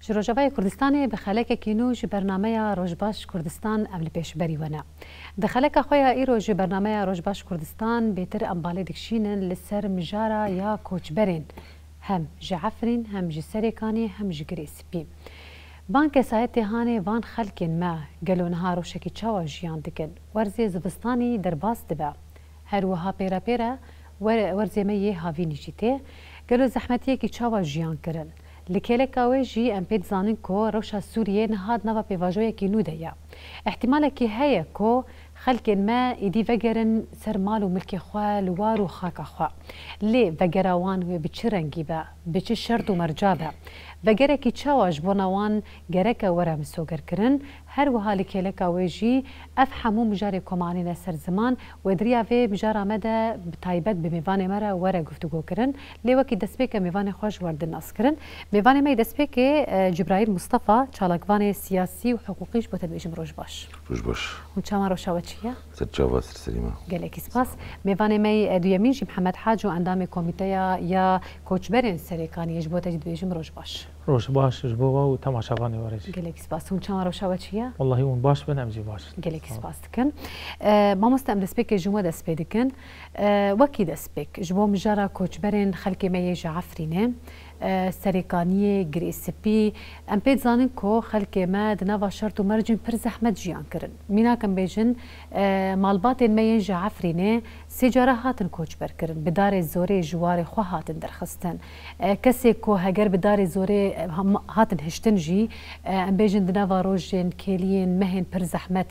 جروجاوای کردستان به خلک کینوج برنامه روجباش کردستان ام لپیش بری ونا دخلک خویا ایروج برنامه روجباش کردستان بهتر امباله دکشینن لسر مجارا یا کوچبرین هم جعفرین هم جسریکانی هم جگریسپی بانک سایت هانه وان خلکن ما گلونها روشکی چاوا جیان دکن ورزی زبستانی در باس دبا هر وها پیرا پیرا ورزی می هاوی نجیته گلو زحمتیه کی چاوا جیان کرن لکلکاوی جی ام پید زانن کو روشا سوریه نهاد نوا پیواجوی کی نوده یا احتمال کی هيا کو خلکن ما ایدی وگرن سر مال و ملک خوا لوار و خاک خوا لی وگراوان و بچرنگی با بچ شرط و مرجابه وگره کی چاواج بنوان گرک ورم سوگر کرن هر وها لکلکاوی جی افهمو مجاری کمانی سر زمان و دریا و مجارا مده بتایبت به میوان مرا ورا گفتگو کرن لی وکی دسپیک میوان خوش ورد ناس کرن میوان می دسپیک جبرائیل مصطفى چالکوان سیاسی و حقوقیش بوده بیشم روجباش و چما روشا وچیه سرچاوا سليمه گلکی سپاس میوان می دویمینش محمد حاج و اندام کمیته یا کوچبرین سریکانی اج بوده بیشم روجباش روجباش جبوا و تماشاغانی وارج گلکی سپاس و چما روشا وچیه والله اون باش بنم جي باش گلکی سپاس دکن ما مستم دسپیک جمع دسپی دکن وکی دسپیک جبو مجارا کوچبرین خلکی می جعفرینه سریکانی گریسپی ام پید زانن کو خلک ما دنوا شرط و مرجن پر زحمت جیان کرن مینا کم بیجن مالبات مین جعفرینه سجاره هاتن کوچبر کرن بدار زوره جوار خو هاتن درخستن کسی کو هگر بدار زوره هاتن هشتن جی ام بیجن دنوا روجن کلین مهن پر زحمت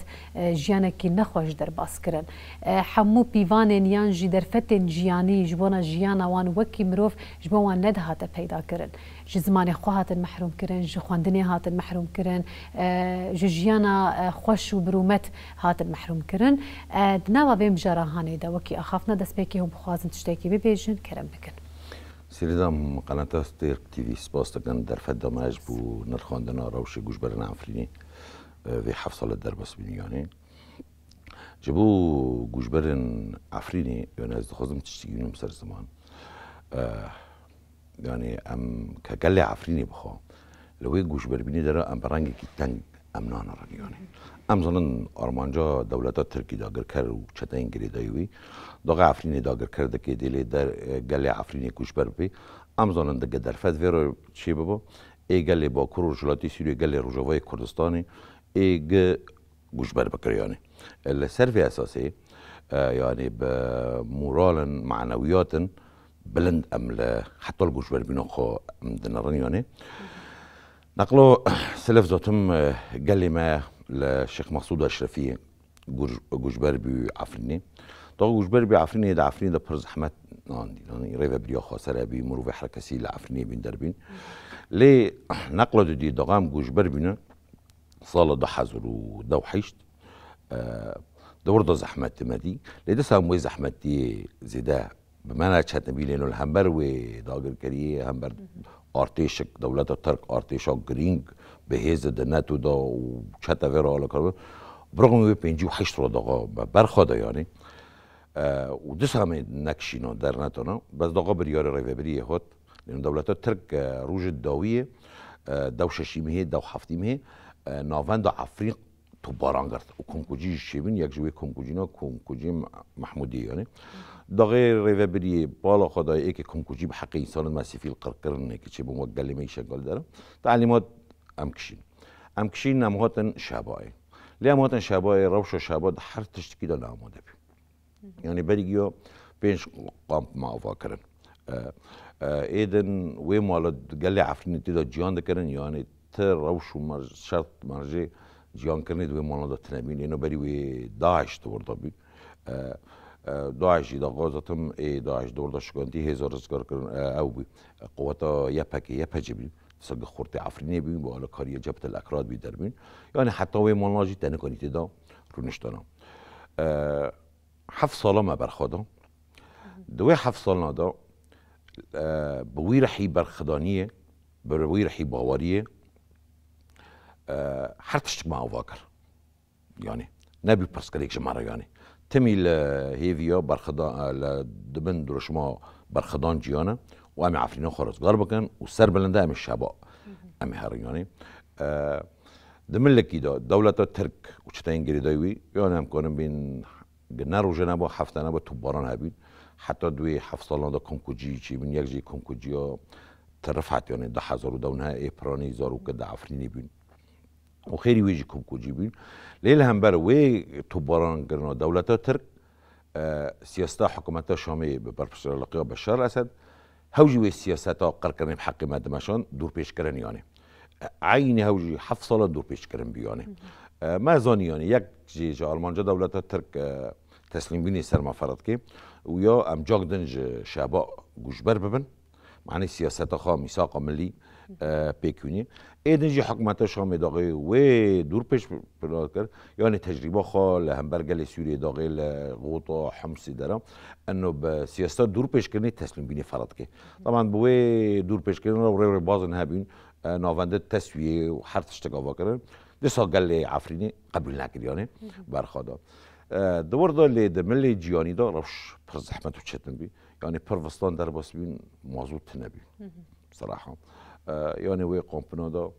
جیانه کی نخوش در باس کرن حمو پیوان یان جی در فتن جیانی جبونا جیانا وان وکی مروف جبوان ند هات پیدا کرن جی زمان خو هاتن محروم کرن جی خواندنی هاتن محروم کرن جی جیانا خوش و برومت هاتن محروم کرن دنوا بیم جراهانه دا وکی اخافنا دست بکی هم بخوازن تشتاکی ببیجن کرم بکن سيدام قناة ستير تي في سباس كان در فدا ماج بو نرخواندنا روش گوش برن عفريني في حفصل الدربس بنياني جبو گوش برن عفريني يعني از دخوزم تشتيجينهم سر زمان يعني ام كقلي عفريني بخوا لو يجوش بربيني درا ام برانجي كي تنج ام نانا رانياني ام زنن ارمانجا دولتات تركي داگر كر و چتاين گري دايوي داغ عفريني داگر كر دكي ديلي در قلي عفريني كوش بربي ام زنن دغ درفت فيرو چي بابا اي قلي با كرو جلاتي سوري قلي روجاواي كردستاني اي گوش بر بكرياني السيرفي اساسي يعني بمورال معنويات بلند ام حتى الجوش بربينا خو عندنا رانياني نقلوا سلف ذاتهم قال لي ما للشيخ مقصود اشرفي جوش بربي عفريني طاق جوش بربي عفريني ده عفريني ده برز احمد عندي يعني ريفا بريا خاسره بي مرو في حركسي لعفريني بين دربين ليه نقلوا دي دغام جوش بربينا صاله ده حزر وده وحيشت ده ورده زحمت مدي ليه ده ساموي زحمتي زيده بمعنى چت نبیلینو الهمبر و داگر کری همبر ارتشک دولت ترک ارتشا گرینگ به هیز دنتو دا و چت ور حالا کار برغم 58 رو داغا برخواد یعنی و دس هم نکشینا در نتونا بس داغا بریار ریوبری هات لان دولت ترک روج داویه دو ششیمه دو هفتیمه ناوند عفریق تو بارانگرد و کنکوجی شیبین یک جوی کنکوجینا کنکوجی محمودی یعنی داغه ریوبری بالا خدای ای که کنکوجی به حق انسان مسیفی القرقرن که چه بموگل می شغل داره تعلیمات امکشین نمهاتن شبای لیامهاتن شبای روش شباد هر تشتکی داره آماده بی یعنی بریگیا پنج قامپ معاوا کرن ایدن و مالد گلی عفرینی تیدا جیان دکرن یعنی تر روش و شرط مرجع جیان کرنید و مالد تنبین اینو بری و داعش تورده بی داعش إذا غازتهم داعش دور داشتگانتی هزار رزگار کردن او بی قوتا یپجی بی سگ خورتی عفرینی بی با حالا کاری جبهه الاکراد بی در بین یعنی حتی وی مالناجی تنکانی تدا رو نشتنا 7 ساله ما برخوادم دوی 7 سال نادا بوی رحی برخدانیه بوی رحی باوریه هر تشتک ما واکر يعني نبي باسكاليك جمارة يعني تميل هيفيا برخدان دبن درشما برخدان جيانا وامي عفرينا خرز غربكن والسر بلنده امي الشباب أمي هر يعني دملك إذا دولة ترك وشتين قريداوي يعني هم كانوا بين جنار وجنابه حفتنا بتوبران هبين حتى دوي حفصلنا دا كونكوجي شي من يجي كونكوجيا ترفعت يعني ده حزر ودونها إبراني زارو كده عفريني بين وخيري ويجي كونكوجي بين ليلة هم بروي توبران قرنا دولة ترك سياسة حكومة الشامية ببرفسر لقيا بشار الأسد هوجي والسياسات قرقرني بحق ما دمشان دور بيش كرن يعني عيني هوجي حفصلة دور بيش كرن بياني ما زاني يعني يك جي ألمانجا دولة ترك تسليم بيني سر ما فرض كي ويا ام جاكدنج شاباء جوجبر ببن معني سياسات خا ميثاق ملي بيكوني ايدنجي حكومت شام داغي و دور پیش بلاکر يعني تجربه خا لهمبرگل سوریه داغي لغوطا حمص درام انه بسياسات دور پیش كرني تسليم بيني فرض كي طبعا بوي دور پیش كرني رو بازن هابين ناونده تسویه و هر تشتگاوا کردن دسا قال عفريني قبل ناكر يعني برخادا دوردا اللي دملي جياني دا روش پر زحمت وشتن بي يعني پر وستان در باس بين موضوع تنبي بصراحة يعني وي قومبنا دا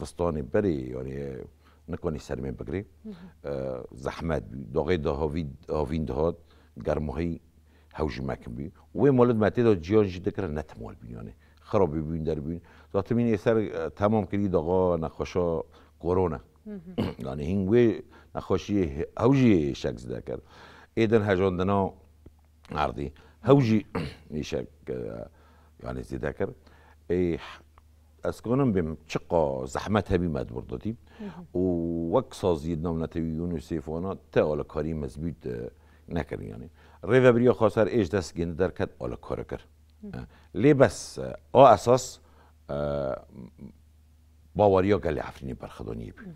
وستاني بري يعني نكوني سرمين بقري زحمت بي داغي دا هاوين دهات گرماهي هوجي ماكن بي وي مولد ماتي دا جيان جي دكرا نتموال بي يعني خرابي بين در بين ذات من يسر تمام كري داغا نخوشا كورونا يعني هنگوی نخوشی هوجی شخص ذکر ایدن هجاندنا عرضی هوجی میشه يعني زي ذكر اسكونم بم شقة زحمتها بما بردتي ووكسا زيدنا ونتوي يونسيف وانا تا كاري مزبوط نكر يعني ريفا بريا خاصر ايش دست جند دركت على كاركر ليه بس اساس باوريا قال عفريني برخداني بي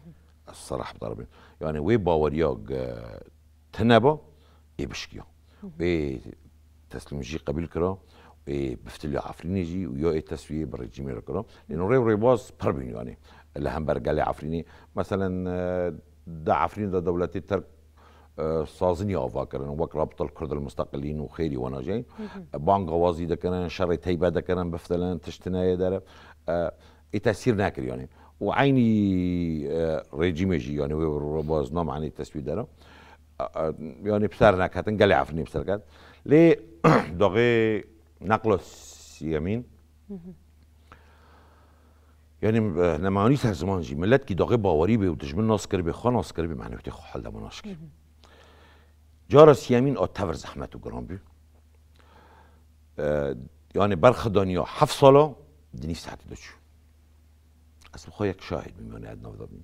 الصراحه بضربين يعني وي باوريا تنبا يبشكيا وي تسليم جي قبل كرا وي بفتلي عفريني جي ويا تسويه بالرجيم كرا لانه ري باز بربين يعني اللي هم برقال عفريني مثلا دا عفرين دا دولتي ترك صازني افاكرن وك رابط الكرد المستقلين وخيري وانا جاي بانك غوازي دا كان شري تيبا دا كان بفتلان تشتنايا دار تأثير ناكر يعني وعيني ريجيم جي يعني باز نام عن التسويد دار يعني بسرنا كاتن قال عفني بسركات ليه دغي نقل اليمين يعني نماني سر زمان جي ملت كي دغي باوري بي وتجمن ناس كربي خان ناس كربي معنوي تي حال ده مناشك جارس يمين اتفر زحمته جرام بي يعني برخدانيا 7 ساله دني ساعت دشو اصل خويك شاهد میمونه ادنا ودابین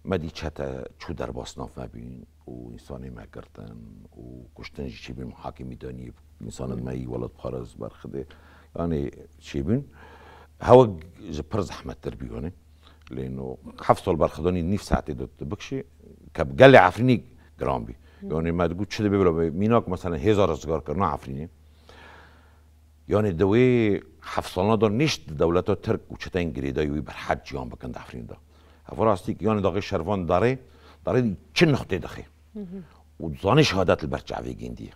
مدی چتا چو در باسناف مبین و انسانی مکردن و کشتن چی بین محاکمی دانی انسان مایی ولد پارز برخده يعني چی بین هوا جبر زحمت تربیونه لانه 7 سال برخدانی نيف ساعتی داد بکشی کب قال عفرینی گرام بی يعني ما تقول شده بيقولوا ميناك مثلا 1000 ازگار کرنا عفرینی يعني دوي حفصلنا دار نشت دولتا ترك وشتين قريدايوي برحد جيان بكند عفرين دا افراستيك يعني داغي شرفان داري چن نخطي دخي وزاني شهادات البرجعوي جندية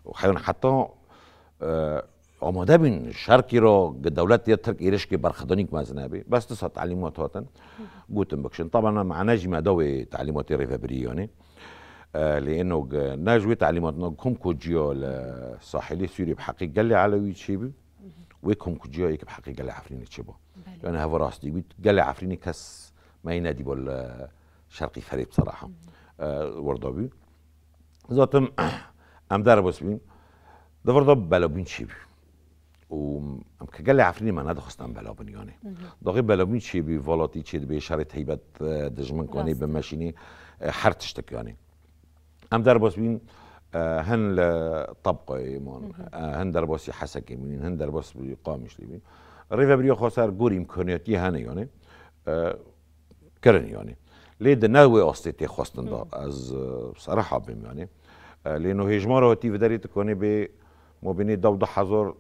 وحيوان حتى آماده بين شركي را دولت ترك ايرش كي برخدانيك مازنابي بس تصا تعليمات هاتن قوتن بكشن طبعا مع نجم داوي تعليمات ريفابري يعني لانه ناجوي تعليماتنا كم كوجيا لساحلي سوري بحقيقه قال لي علوي تشيبي ويكم كوجيا يك بحقيقه قال لي عفريني تشيبا يعني هذا راستي قال لي عفريني كاس ما ينادي بول شرقي فريد بصراحه وردابي ذاتم ام دار بسبين دفرض بلابين تشيبي وام قال لي عفريني ما نادى خصنا بلابين يعني داغي بلابين تشيبي فولاتي تشيد بشرط هيبه دجمن كوني بماشيني حرتشتك يعني ام درباس بين هن طبقه ايمان هن درباس حسك يمين هن درباس قامش لبين ريفا بريو خسر غور امكانياتي هن يعني كرن يعني ليه دناوي استيتي خواستن دا از بصراحه بهم يعني لانه هجمار هاتي بدري تكوني ب مبيني دو 1000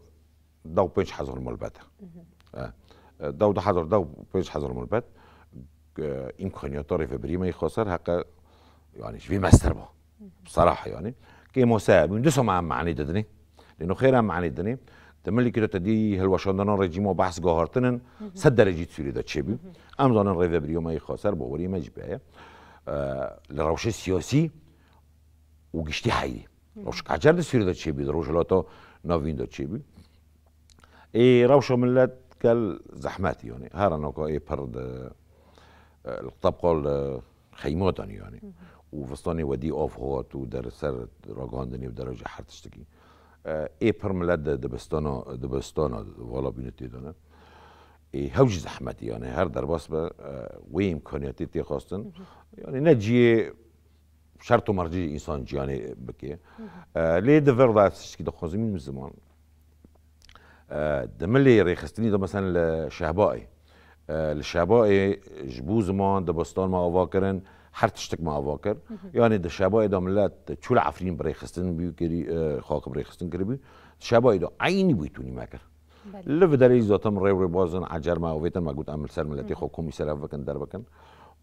دو 5000 ملبات دو 1000 دو 5000 ملبات امكانيات ريفا بري ما يخسر حق يعني شوي ماستر با بصراحه يعني كي مساعد من دسو مع معني ددني لانه خير معني ددني تملي كده تدي هالوشاندنا رجيم وبحث جاهرتنن سد درجة سوري دا تشبي أمزان الريفة بريوم أي خاسر بوري مجبية لروش السياسي وقشتي حيدي روش كعجر دا سوري دا تشبي روش لاتا نافين دا تشبي روش ملت قال زحماتي يعني هارنوكا برد الطبقة الخيمات يعني وفستاني ودي أوفهات ودر سر راجاندني بدرجة حرتشتكي پر ملت دبستانا والا بینتی دانه هوج زحمتی يعني هر درباس به وی امکانیاتی تی خواستن يعني نجی شرط و مرجع انسان جیانی بکی لی دفر داشت که دخوازی من زمان دملی ریخستنی دا مثلا الشهبائي جبو زمان دبستان ما آواکرن هر تشتك ما أفكر يعني ده شباب إذا ملات شو العفرين بريخستن بيكري خاك بريخستن كربي شباب إذا عيني بيتوني ماكر اللي في دليل ذاتهم ريو بازن عجر ما ويتن ما قلت أعمل سر ملتي خاكم يسرف بكن دربكن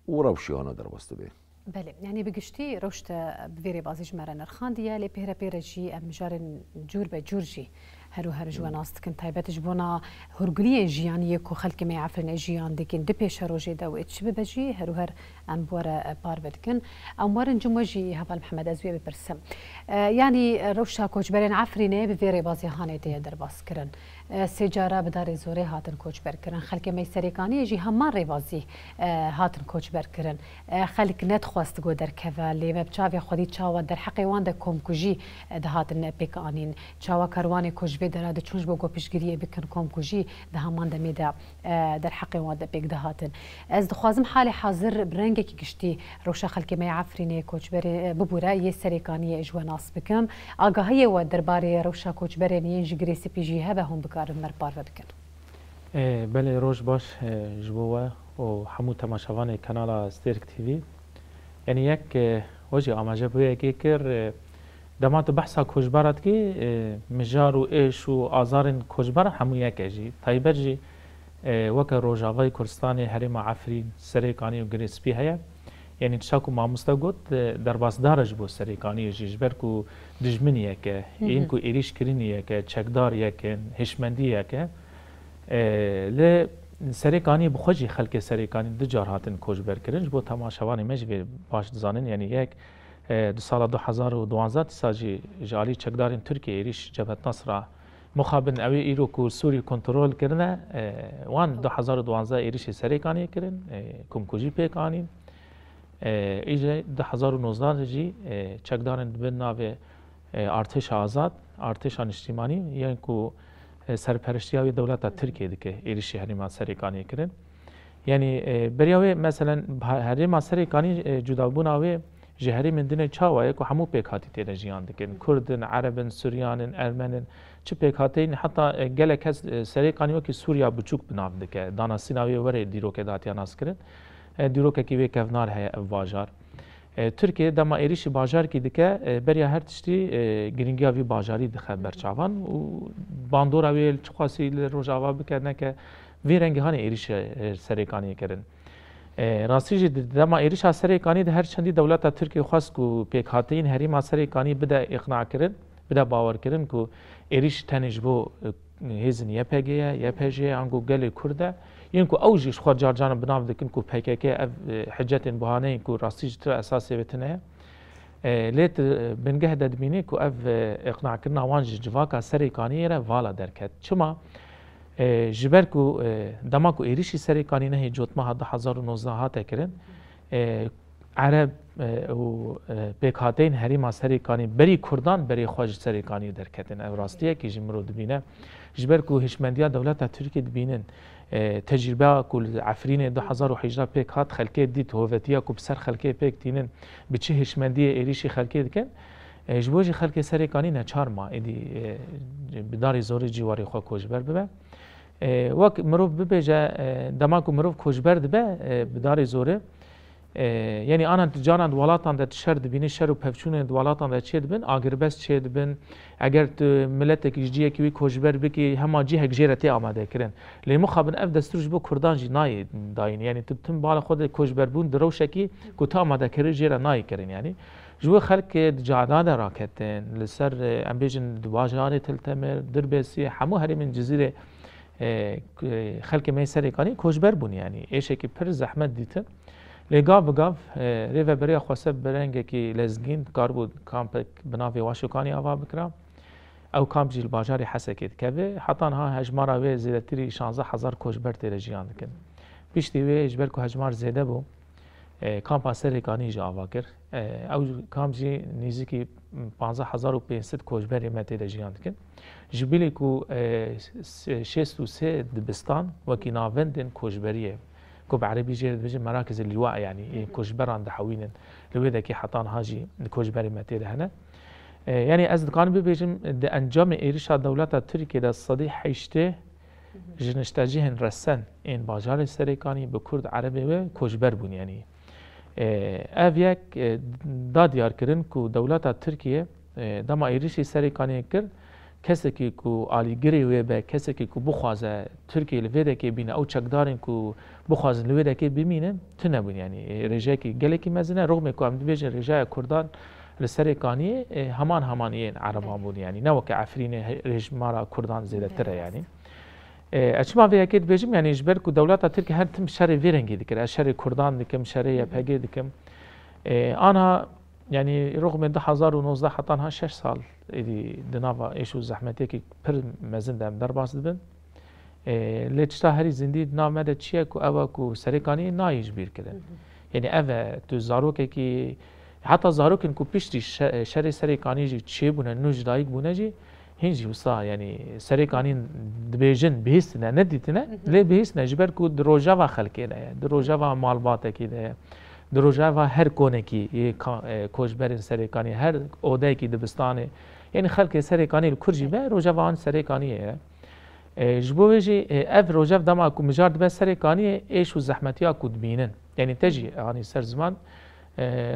وروشي أنا دربست به بله يعني بقشتي روشت بفيري بازيج مرن الخاندية لي بيرا بيرا جي أمجار جور بجورجي هر جواناست كن تایبەتش بونا هرگلیه جیانی کو خلک می عفرن جیان دکن دپیش روجی دو اتش ببجی هر ام بوره بار بدکن اموارن جموجی هبال محمد ازوی بپرسم يعني روشا کوچبرین عفرینه بفیری بازی هانیتی در باس کرن سجاره بدار زوره هاتن کوچبر کرن خلک می سریکانی جی همان ریوازی هاتن کوچبر کرن خلک نت خواست گو در کوالی و بچاوی خودی چاوا در حقیوان ده کمکوجی ده هاتن پیکانین چاوا کاروانی کوچ به دراد چونش بگو پیشگیری بکن کمکوجی ده همان دمی ده در حقیوان ده پیک ده هاتن از دخوازم حال حاضر برنگی که گشتی روشا خلک می عفرینه کوچبر ببوره یه سریکانی اجواناس بکم آگاهی و درباره روشا کوچبرین ین جگری سپیجی هبه هم بکار مربار بکن بله روش باش جبوه و همو تماشاوان کانال سترک تیوی یعنی یک وجه آماجه بویه که کر دمات بحثا کوچبرات که مجار و ایش و آزارن کوچبر همو یک جی تایبر جی وک روجاوای کردستان حریم عفرین سریکانی و گریسپی هیا یعنی تشاکو ما مستقود در باسدارج بو سریکانی جیجبر کو دجمنیه که این کو ایریش کرینیه که چکداریه که هشمندیه که ل سریکانی بخوجی خلک سریکانی دجار هاتن کوچبر کرنج بو تماشاوانی مجبی باش دزانن یعنی یک دو سال 2012 تساجی جالی چکدارین ترکیه ایریش جبهت نصر مخابن اوی ایرو کو سوری کنترل کرنه وان 2012 ایریش سریکانی کرن کمکوجی پیکانین ایجا 2019 جی چکدارن به ناو ارتش آزاد ارتش اجتماعی یعنی کو سرپرستی دولت ترکیه دکه ایریشی حریم سریکانی کرن یعنی بریاوی مثلا حریم سریکانی جدا بوناوی جهری من دنیا چاوایه که همو پیکاتی تیره جیان دکن کردن عربن سوریانن ارمنن چه پیکاتین حتی گله کس سریکانی و که سوریا بچوک بناو دکه دانا سیناوی وره دیرو که داتیا ناس کرد دیرو که کیوی کفنار هیا باجار ترکیه دما ایریش باجار کی دکه بریا هر تشتی گرینگیا وی باجاری دخه برچاوان و باندورا ویل چخاسی روجاوا بکنه که وی رنگ هانی ایریش سریکانی کردن راستی دما ایریش سریکانی ده هر چندی دولت ترکیه خواست کو پیکاتین حریم سریکانی بده اقناع کردن بده باور کردن کو ایریش تنج بو هزن یپگیه یپجی انگو گل کرده ينكو أوجيش خور جارجانا بناف دكن كو PKK حجة بهانين كو راستيج ترى أساسي بتنها ليت بنجهد دميني كو إقناع كرنا وانج جواكا سريكانية فالا دركت شما جبركو دماكو إيريشي سريكاني نهي جوت ما هذا 2019 هاتا كرن عرب و بكاتين هريما سريكاني بري كردان بري خواج سريكاني دركتن أو راستيه كي جمرو دبينه جبركو هشمندية دولة تركيا دبينن تجربه كل عفرين 2018 بيك هات خلكي ديت هوفتيا كو بسر خلكي بيك تينن بچه هشمنديه ايريشي خلكي دكن جبوجي خلكي سريكاني نچار ما ادي بداري زوري جواري خو کوجبر ببه وك مروف ببجا دماكو مروف کوجبر دبه بداري زوري يعني انا تجاران ولاتان ده شرد بيني شر و پفچون ولاتان ده چيد بن اگربس چيد بن اگر ملتك جديه كي کوجبر بكي هما جي هجيرتي آماده كرن لي مخابن اف دستورج بو كردان جي ناي داين يعني تم بالا خود کوجبر بون دروشكي كو تا آماده كري جيرا ناي كرن يعني جو خلق جعدان راكتين لسر امبيجن دواجان تلتمر دربسي حمو هري من جزيره خلق ما سريقاني كوشبر بون يعني ايش كي پر زحمت ديت لقاف بقاف ريفا بريا خوسب برنگ كي لزگين كاربو كامبك بنافي واشوكاني اوا بكرا او كامب جيل باجاري حسكت كبه حطان ها هجمارا وي زيدتري 16000 كوشبر ترجيان دكن بيشتي وي اجبر كو هجمار زيده بو کامپا سرکانی جا آواگر او کام جی نیزی کی 15500 کوچبری مته دجیان کن جبیلی کو 63 دبستان وکی ناوندن کوچبریه کو بعربی جی بيجي مراكز اللواء يعني كوشبران دحوينن لويدا كي حطان هاجي كوشبري متي هنا يعني از كان بيجم انجام ايرشا دولت تركيا ده الصديح حيشته جنشتاجهن رسن ان باجار سرکانی به کرد عربی و کوشبر بون يعني اویک دادیار کردن کو دولت ترکیه دما ایریشی سرکانی کرد کسی که کو آلیگری و به کسی که کو بخوازه ترکیه لویده که بینه او چکدارن کو بخوازن لویده که ببینن تو نبون یعنی رجای که گله که مزنه رغم که هم دیویجن رجای کردان لسرکانی همان این عربان بود یعنی نه که عفرین رجمارا کردان زیاده تره یعنی اچما وی اكيد بيجم يعني جبركو دولات تركيا هر تم شر فيرنجي دكر شر كردان دكم شر يبهجي دكم انا يعني رغم 2019 حطانها 6 سال دي دنافا ايشو زحمتي بر مزن دم درباس دبن ليتشتا هري زندي نامده تشيكو اوكو سريكاني نايج بير كده يعني اوا تو زاروك كي حتى زاروك انكو بيشتي شر سريكاني جي تشي بونه نوج دايك بونه جي هنجي وصا يعني سريكانين دبيجن بهيسنا نديتنا ليه بهيسنا جبر كو دروجافا خلقينا دروجافا مالباتا كده دروجافا هر كونكي كوشبرين سريكاني هر اوداكي دبستاني يعني خلق سريكاني الكرجي با روجافا عن سريكاني جبوجي اف روجاف دما كو مجارد بس سريكاني ايش وزحمتيا كو دبينن يعني تجي يعني سر زمان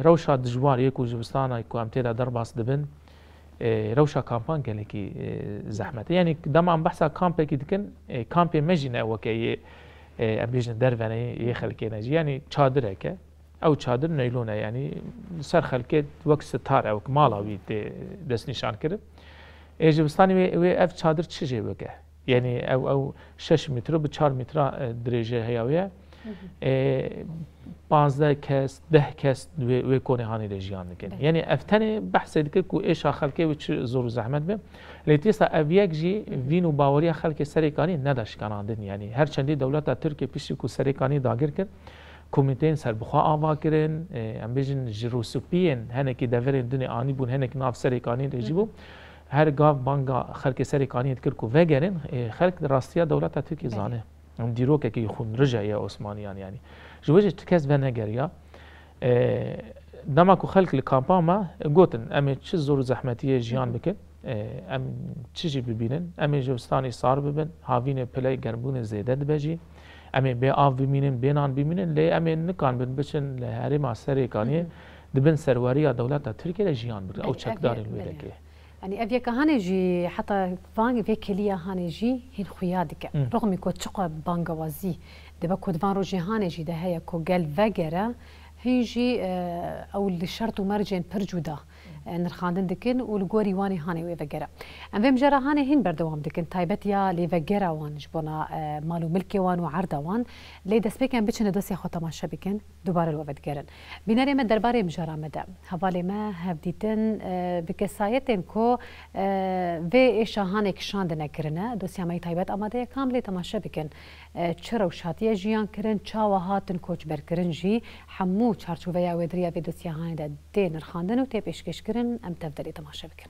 روشا دجوار يكو جبستانا يكو امتيدا درباس دبن روشا كامبان قالكي زحمت يعني دما عم بحث كامبي كدكن كامبي مجينا وكي ابيجن درفني يخلكينا يعني چادرك او چادر نيلونا يعني سر خلكت وقت ستار او مالاوي دس نشان كده ايجبستاني وي اف چادر چجي وكه يعني او 6 متر ب 4 متر درجه هياويه 15 کس 10 کس و کنه هانی رجیان دکن یعنی افتنی بحث دیگه کو ایش خلقه و چه زور زحمت به لیتیسا اویک جی وینو باوری خلق سرکانی نداشت کناندن یعنی هر چندی دولت ترکیه پیشی کو سرکانی داگر کرد کمیتین سربخوا آوا کردن ام بیشن جروسوپین هنکی دورین دنیا آنی بون هنک ناف سرکانی رجیبو هر گاف بانگا خلق سرکانی کرد کو وگرن خلق راستیا دولت ترکیه زانه ام دیروک کی خون رجعی عثمانیان یعنی جوجي تكاس فناجريا دما كو خلق الكامبان ما قوتن امي تش زور زحمتيه جيان بكن ام تشي ببينن امي جوستاني صار ببن هافين بلاي قربون زيدد بجي امي بي اف بمينن بينان بمينن لي امي نكان بن بشن لهاري ما سريكاني دبن سرواريا دولت تركيا جيان بك او تشكدار الويدكي يعني أبيك هانجي حتى فان في كلية هانجي هين خيادك رغم يكون تشقى بانجوازي دبا كود فان روجي هانجي ده هي كو قال فجرة هيجي أو اللي شرط مرجين برجودا نرخاندن دكن والجوري واني هاني ويفجرة أم بهم جرا هاني هين بردوام دكن تايبت يا ليفجرة وان جبنا مالو ملكي وان وعرضة وان لي دسبيكن بتشن دوسي خطا ما شبكن دوباره الوفد جرن بناري من درباري مجرا مدام حوالي ما هبديتن بكسايتن كو في إيش هاني كشاندنا كرنا دوسي ما تايبت أما ده كاملة تماشى بكن چرا وشاتيا جيان كرن چاوا هاتن کوچ بر کرن جي حمو چارچوبه یا ودریا في دوسيا هاني ده دين الخاندن و تيبش كش كرن ام تفضلي تماشى بكن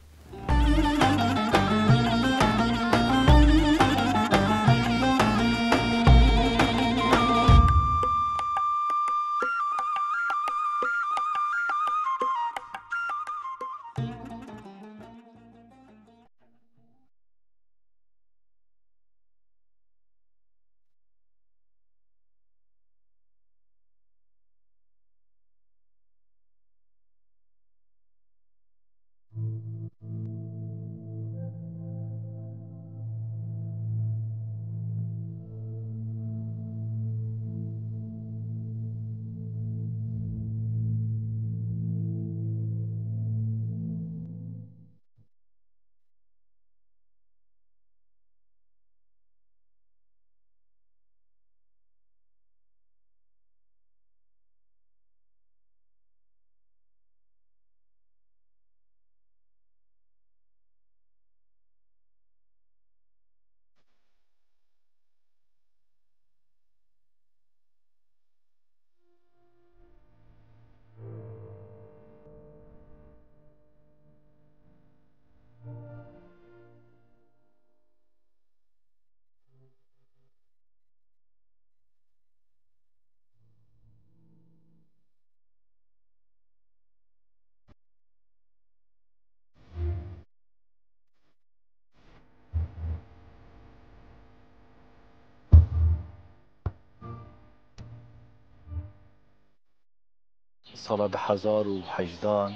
سالا 2018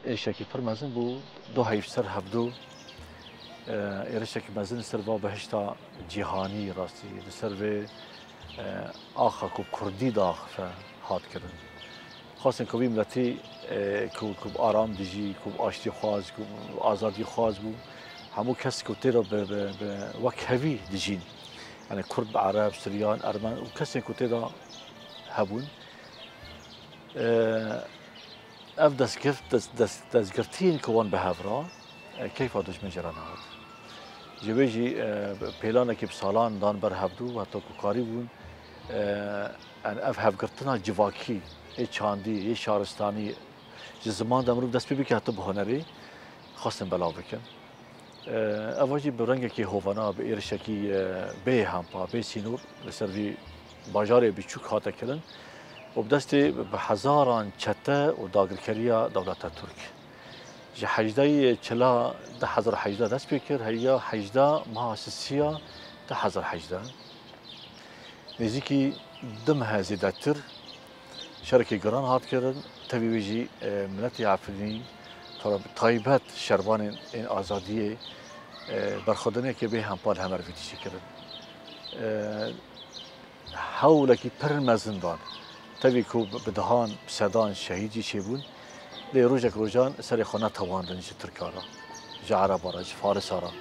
ایشکی پر مزن بود دو هیف سر هفدو ایرشکی مزن سر با بهشتا جهانی راستی سر به آخا کو کردی داخ هات کردن خاصن کوی ملتی کو آرام دیجی کو آشتی خواز کو آزادی خواز بود همو کس کو تیرا به وکهوی دیجین يعني كرد عرب سريان ارمن وكسن كو تيدا هبون اف دزگرتین كوان بهافرا كيف ادوش مجرى نهاد جبيجي بيلانا كي بسالان دان بر هبدو حتى كو قاري بون ان اف هفگرتنا جواكي اي چاندي اي شارستاني زمان دمرو دست بي حتى بهنري خاصن بلا بكن اواجی برنگ کی هوانا به ایرشکی به همپا به سینور لسروی باجار بیچوک هاته کردن و بدست به هزاران چته و داگرکریا دولت ترک جه حجده چلا ده هزار حجده دست بکر هیا حجده مؤسسیه ده هزار حجده نزدیکی دم هزیده تر شرکت گران هات کردن تبیویجی ملت عفرینی تایبت شربان این آزادی برخوردنی که به همپال همه رو ویدیشی کردن حوله که پر مزندان تبی که بدهان سدان شهیدی چه بون لی روزان سر خانه تواندن جه ترکارا جه عربا را جه فارسا را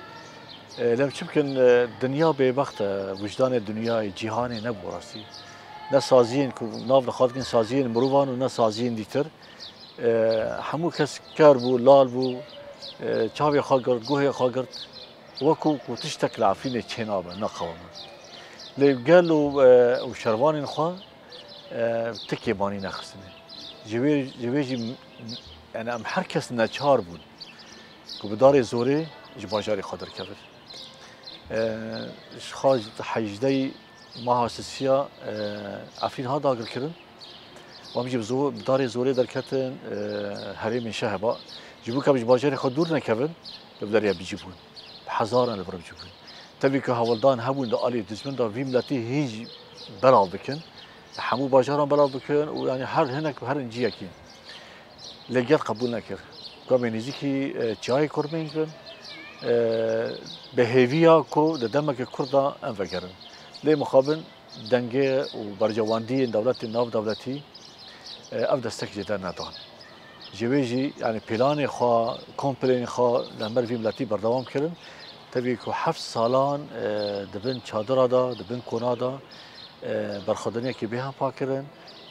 لم چمکن دنیا به وقت وجدان دنیای جهانی نبو راستی نه سازین که ناف نخواد سازین مروان و نه سازین دیتر همو کس کار بو لال بو چاوی خواه گرد گوه خواه گرد وکو تشتک لعفین چنابه نقوامه لیگل و شروان خواه تکی بانی نخستنه جویجی یعنی ام هر کس نچار بود که بدار زوره جباجاری خادر کبر خواهد حجده محاسسیه افرین ها داگر کردن و همیشه بدار زوره در کتن حریم شهبا جبو که جباجاری خود دور نکبن ببداریا بیجیبون هزاران لبرم جبون تبي كهولدان هبون دا آلی دزمن دا وی ملتی هیچ بلال بکن همو باجاران بلال بکن و یعنی هر هنک هر انجیه کن لگل قبول نکر که نزدیکی کی چای کرمین کن به هیویا کو دمک کردا انفکرن لی مخابن دنگه و برجواندی دولت ناف دولتی اف دستک جدا ندان جویجی یعنی پلان خوا کمپلین خوا لمر وی ملتی بردوام کردن تبي كو 7 سالان دبن چادر دا دبن کونا دا برخوردنی که به هم پاکرن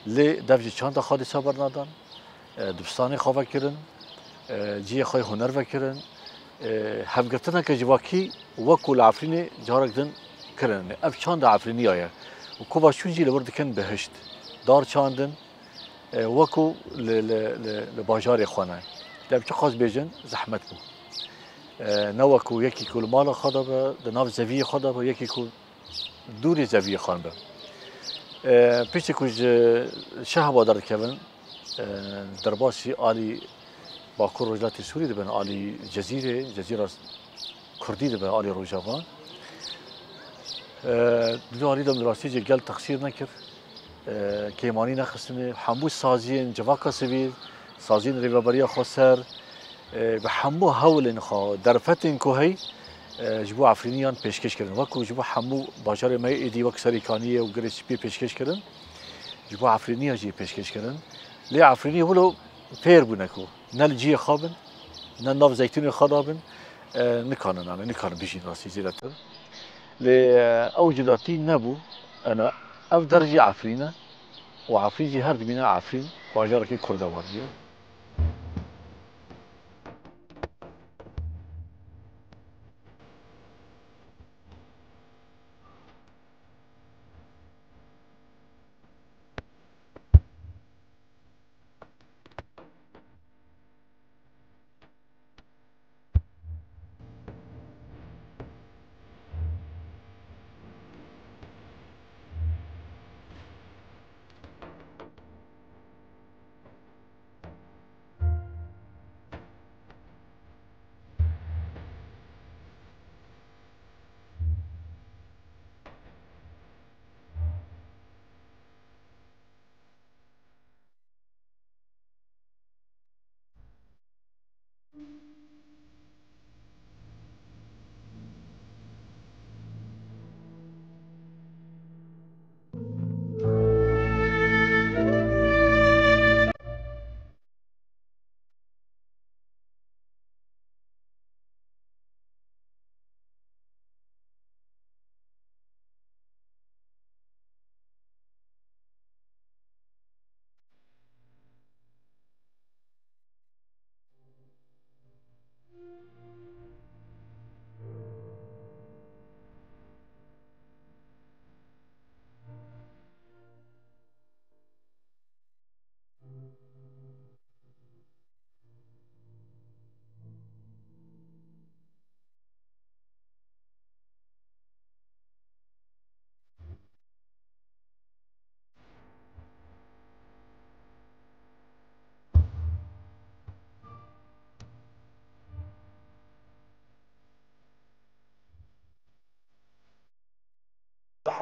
لی دفج چند حادثه برنادن دبستانی خواه کردن جی خواه هنر وکردن هفگرتنا که جواکی وکو العفرینی جارک دن کردن اف چند عفرینی آیا و کو باشون جی لبرد کن بهشت دار چاندن وکو لباجار خوانه دب چه خواست بیجن زحمت بود نوکو یکی کل مال خدا به دناف زویه خدا به یکی کل دوری زویه خان به پیش کج شهر بادر کردن درباسی عالی باکور رجلاتی سوری دبن عالی جزیره کردی دبن عالی روجاوان دو عالی دم دراستی جل تقصیر نکرد کیمانی نخستنه همو سازین جواکا سویل سازین ریوبریا خسر به همو هول نخوا در فتن کوهی جبو عفرینیان پیشکش کردن وکو جبو همو باجار می ایدی وک سریکانیه و گریس پی پیشکش کردن جبو عفرینیا جی پیشکش کردن لی عفرینی ولو پیر بونکو نل جی خوابن نل ناف زیتون خرابن نکانن انا نکانن بیشین راسی زیرتر لی اوجداتی نبو انا اف درجه عفرینه و عفرین جی هر دبینا عفرین باجار کی کردوانیه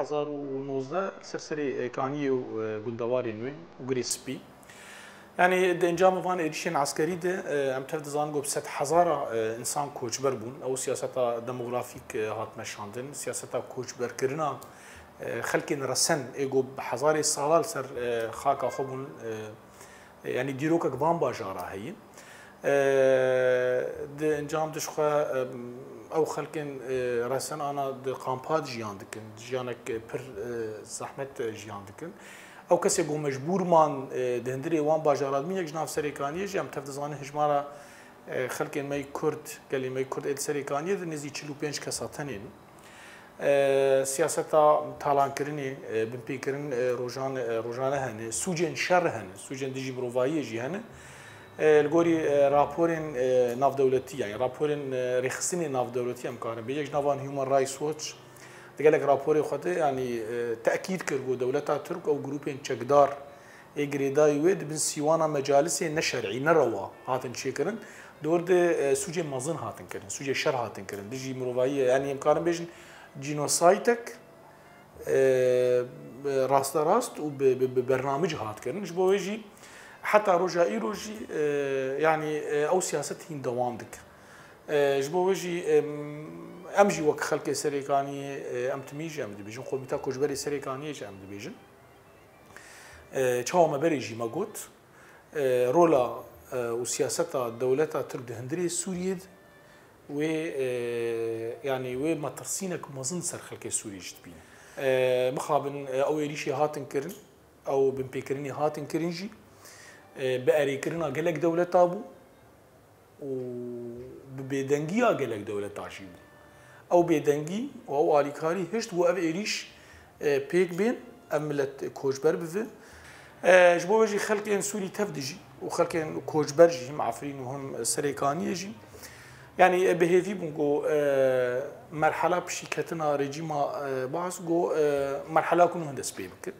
2019 سرسري كاني وجندواري نوي وغريسبي يعني انجام فان اديشن عسكري ده ام تفدزان جو بست حزاره انسان كوچ بربون او سياسه ديموغرافيك هات مشاندن سياسه كوچ بركرنا خلكن رسن ايجو بحزاري سالال سر خاكا خوبون يعني ديروكا كبان باجارا هي ده انجام دشخه او خلكن رسن انا د قامبات جيان دكن جيانك بر زحمت جيان دكن او کسی گو مجبور مان دهندری وان باجارات می یک جناف سریکانیه جام تفدزانه هجمارا خلق می کرد گلی می کرد ال سریکانیه ده نزی 45 کساتنین سیاستا تالان کرنی بمپی کرن روزانه هنه سوجن شر هنه سوجن دیجی بروایی جی هنه الگوری راپورن ناف دولتی یعنی راپورن رخصتنی ناف دولتی هم کارن بیش نوان هیومن رایتس واتش دقالك رابوري خاطر يعني تأكيد كرجو دولتها ترك أو جروبين تشقدار إجريدا يود بن سيوانا مجالس نشرعي نروا هاتن شكرن دور ده سوجي مازن هاتن كرن سوجي شر هاتن كرن ديجي مروفاية يعني إمكانه بيجن جينوسايتك راست وببرنامج هات كرن إيش بوجي حتى رجائي روجي يعني أو سياستهم دوام دك إيش بوجي امجي وك خلق سريكاني ام تميجي ام دبيجن قوميتا كوجبري سريكاني ام دبيجن تشاو ما بريجي ما قلت رولا وسياستا دولتا ترد هندري سوريا و يعني و ما ترسينك مازن سر خلق سوريا جتبين مخابن او يريشي هاتن كرن او بمبيكرني هاتن كرنجي بأري كرنا قالك دولتا ابو وبدنجيا قالك دولتا جيبو او بيدنگی و او آلیکاری هشت بو او ایریش پیک بین املت کوچبر بفه جبو بجی خلق این سوری تفدجی و خلق این کوچبر جی هم عفرین و هم سریکانی جی يعني بهذي بنقو مرحلة بشيكتنا رجيما بعض جو مرحلة كونه هندس بيبكر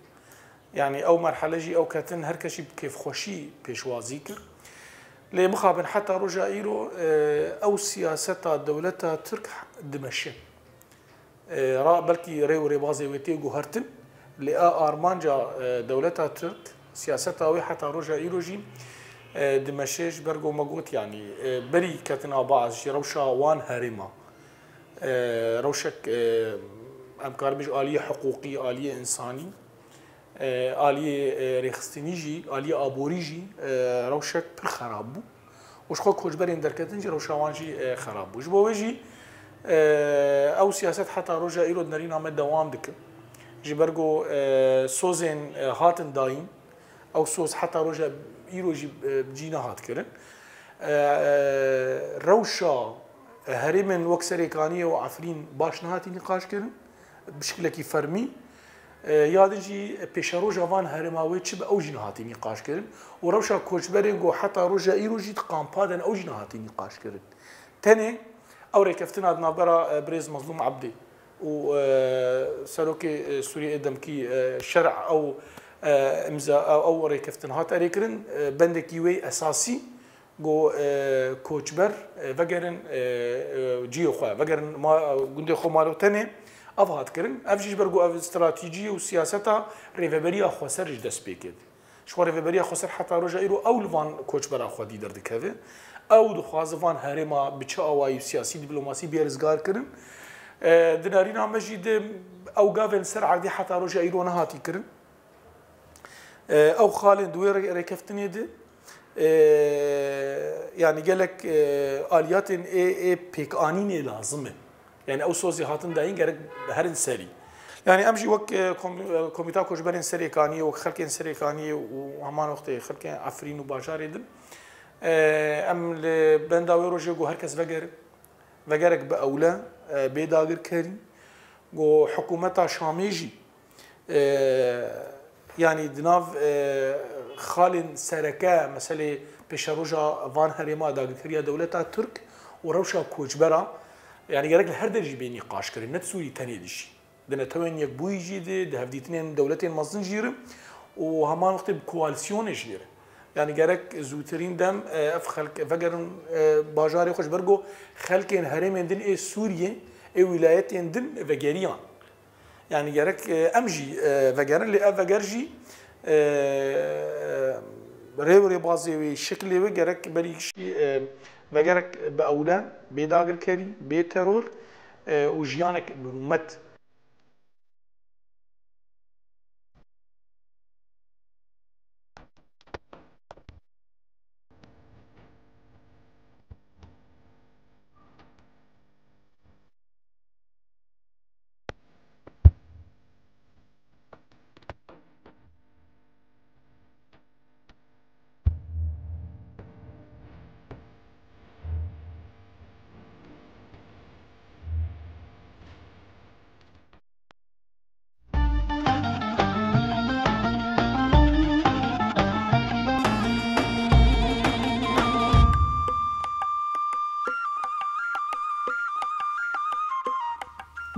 يعني أو مرحلة جي أو كاتن هركشي بكيف خوشي بيشوازي كر لي مخابن حتى رجع إيرو أو سياسة دولتها ترك دمشق را بلكي ريو ريبازي ويتيجو هرتن لأ أرمانجا دولتها ترك سياستها وي حتى رجع إيرو جي دمشق برجو مقوت يعني بري كاتنا بعض شي روشا وان هرمة روشك أمكار بيج آلية حقوقي آلية إنساني آلية ريخستنيجي آلية أبوريجي روشك بالخرابو وش خو كوجبرين دركتنجي روشا وانجي خرابو جبو ويجي أو سياسات حتى رجع إيرو دنارينا مد دوام دك جبرجو سوزين هاتن داين أو سوز حتى رجع إيرو جي بجينا هات كرن روشا هرمن وكسريكانية وعفرين باش نهاتي نقاش كرن بشكل كي فرمي يادجي بيشارو جوان هرماوي تشب أو جنهاتي نقاش كرن وروشا كوشبرينغو حتى رجع إيرو جي تقامبادن أو جنهاتي نقاش كرن تاني أو ريكفتنا نابرا بريز مظلوم عبدي وسلوكي سوريا قدمكي شرع أو امزاء او ريكفتن هات اريكرن بندك يوي اساسي جو كوتشبر فجرن جيو خا فجرن ما غندي خو مالو تاني افهات كرن افجيش برجو اف استراتيجيه وسياستها ريفبريا خسر جدس بيكد شو ريفبريا خسر حتى رجع ايرو او لفان كوتشبر اخو دي درد كذا او دخواز فان هرما بتشاواي سياسي دبلوماسي بيرزغار كرن دنارينا مجيد او غافن سرعه دي حتى رجع ايرو نهاتي كرن أو خالد دوير ركفتني ده يعني قالك آليات بيك آنين لازمه يعني أو سوزي هاتن داين قالك هرن سري يعني أمشي وك كوميتا كوجبرين سري كانية وخلكين سري كانية وهمان وقت خلكين عفرين وباشار دل أم لبنداوي روجي جو هركس فجرك بأولى بيداغر كريم جو حكومتها شاميجي يعني دناف خالن سركا مسألة بشروجا فان هرما داغتريا دولتها ترك وروشا كوجبرا يعني قالك هر درجة بين نقاش كريم نتسوري تاني دشي دنا توين يك بوي جيده ده هفديتين دولتين مازن جيرم وهمان وقت بكواليسيون جير يعني قالك زوترين دم اف خلق فقرن باجاري خوش برجو خلقين هرمين دن اي سوريا اي ولايتين دن فقريان يعني جرك امجي وگر اللي وگرجي ريوري بازي وشكل وجرك بريشي وگرك باولان بيداغر كري بيترور وجيانك برومت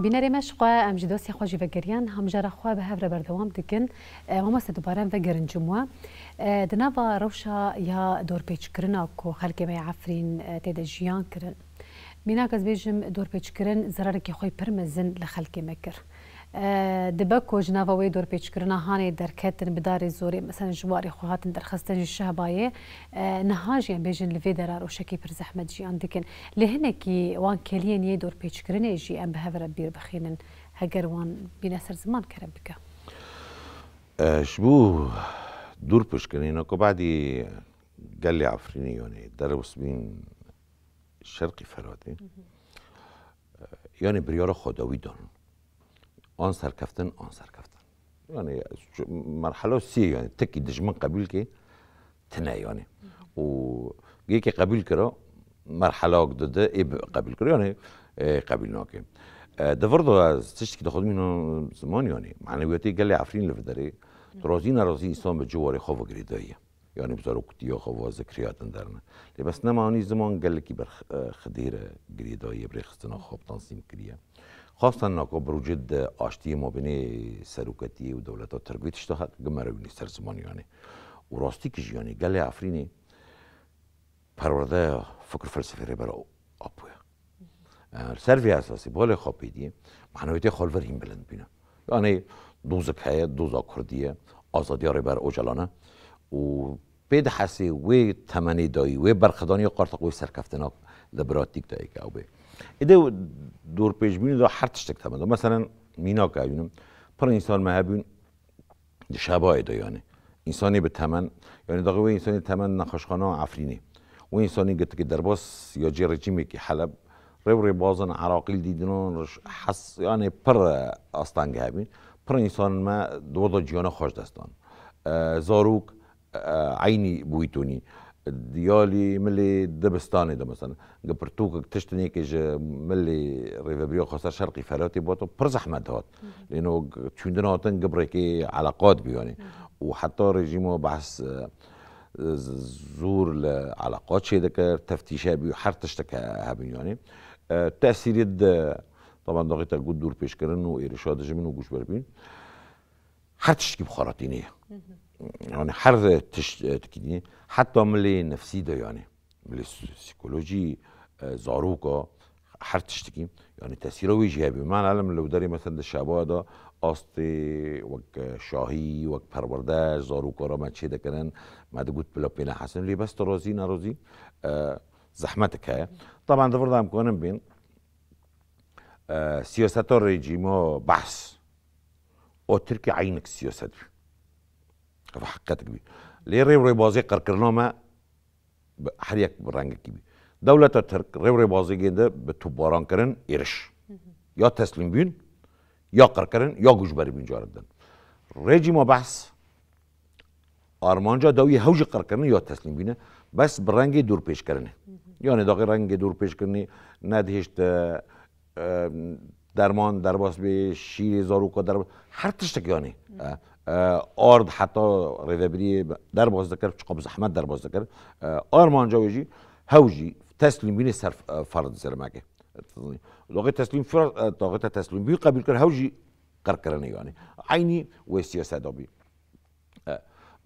بیناری مشقا ام جداسی خواجی وگریان هم جرا خواه به هفته بردوام دکن و ما دوباره وگرن جمعه دنوا روشا یا دور پیچ کرنا کو خلک می عفرین تید جیان کرن مینا کز بیجم دور پیچ کرن ضرر کی خوی پرمزن لخلک مکر دبکو جنوا وی دور پیچ کرنا هانی درکتن بدار زوری مثلا جواری خواتن درخستن شهبایه نهاج یم بیجن لوی درار و شکی پر زحمت جیان دکن لهنه کی وان کلین یه دور پیچ کرنه جی ام به هفته بیر بخینن هگر وان بین سر زمان کرم بکه شبو دور پیش کنین که بعدی قال عفرینی یعنی درس بین شرقی فراده یعنی بریار خداوی دان آن سرکفتن یعنی مرحله سی یعنی تکی دشمن قبول که تنه یعنی و یکی قبول کرا مرحله داده ای قبول کرا یعنی قبول ناکه دفرض از تشتی که خود منو زمان یعنی معنویاتی قال عفرین لفدری ترازی نرازی انسان به جواری خواب گریداییه یعنی بزارو کتیا خواب ذکریاتن درنه بس نمانی زمان قال کی بر خدیر گریداییه بر خستنا خواب تنظیم کریه خاصة ناكو بروجد آشتی ما بين سروكتي ودولات التربية اشتهت جمرة بين سرزمان يعني وراستي كيش يعني قال لي عفريني پرورده فكر فلسفي ربرا أبويا سرفي أساسي بالي خابيدي معنويتي خالفرين بلند بينا يعني دوزك هي دوزا كردية آزادي ربر أوجلانه و بيد حسي و تمني داي و برخداني قارتق و سركفتناك لبراتيك دايك أو بي ایده دور پیش بینی دا هر تشتک تمام مثلا مینا که ایونم پر انسان مهبون شبای دا یعنی انسانی به تمن یعنی داغه انسانی تمن نخشخانه عفرینی و انسانی گفت که درباس یا جی رژیمی که حلب رو بازن عراقیل دیدن حس یعنی پر استانگه هبین پر انسان ما دو جیانا خوش دستان زاروک عینی بویتونی دیالی ملی دبستانی ده مثلا گپرتوک تشتنی که ملی ریوبریا خاصر شرقی فراتی باتو پر زحمت هات لانه چوندن هاتن گبره که علاقات بیانی و حتی رژیمو بحث زور لعلاقات شده که تفتیشه بی هر تشتک هبین یعنی تأثیری طبعا داغیت الگود دور پیش کردن و ایرشاد جمین و گوش بربین هر تشتکی بخاراتینیه يعني حر تكني حتى ملي نفسي ده يعني ملي سيكولوجي زاروكا حر تشتكي يعني تأثيره ويجابي بمعنى العالم لو داري مثلا الشعباء ده قصتي وك شاهي وك پرورداش زاروكا را ما تشيده كنن ما ده قلت بلا بينا حسن لي بس ترازي نرازي زحمتك هي طبعا ده فرضا مكونن بين سياسات الرجيم بحث او تركي عينك سياسات في حقيقتك بي ليه ريوري بازي قرقرنامه حريك برنگ كبي دولة الترك ريوري بازي جنده بتوباران كرن إيرش يا تسليم بين يا قرقرن يا جوجبري بين جاردن ريجيما بحث آرمانجا داوي هوج قرقرن يا تسليم بينه بس برنگ دور پیش کرنه يعني داغي رنگ دور پیش کرنه ندهشت درمان درباس به شیر زاروکا در هر تشتک يعني آرد حتی ریوبری در باز ذکر چقدر زحمت در باز ذکر آرمانجا ویجی هوجی تسلیم بین صرف فرد زرمکه لغه تسلیم فرد لغه تسلیم بی قبول کر هوجی قرقرنه يعني عيني والسياسه دابي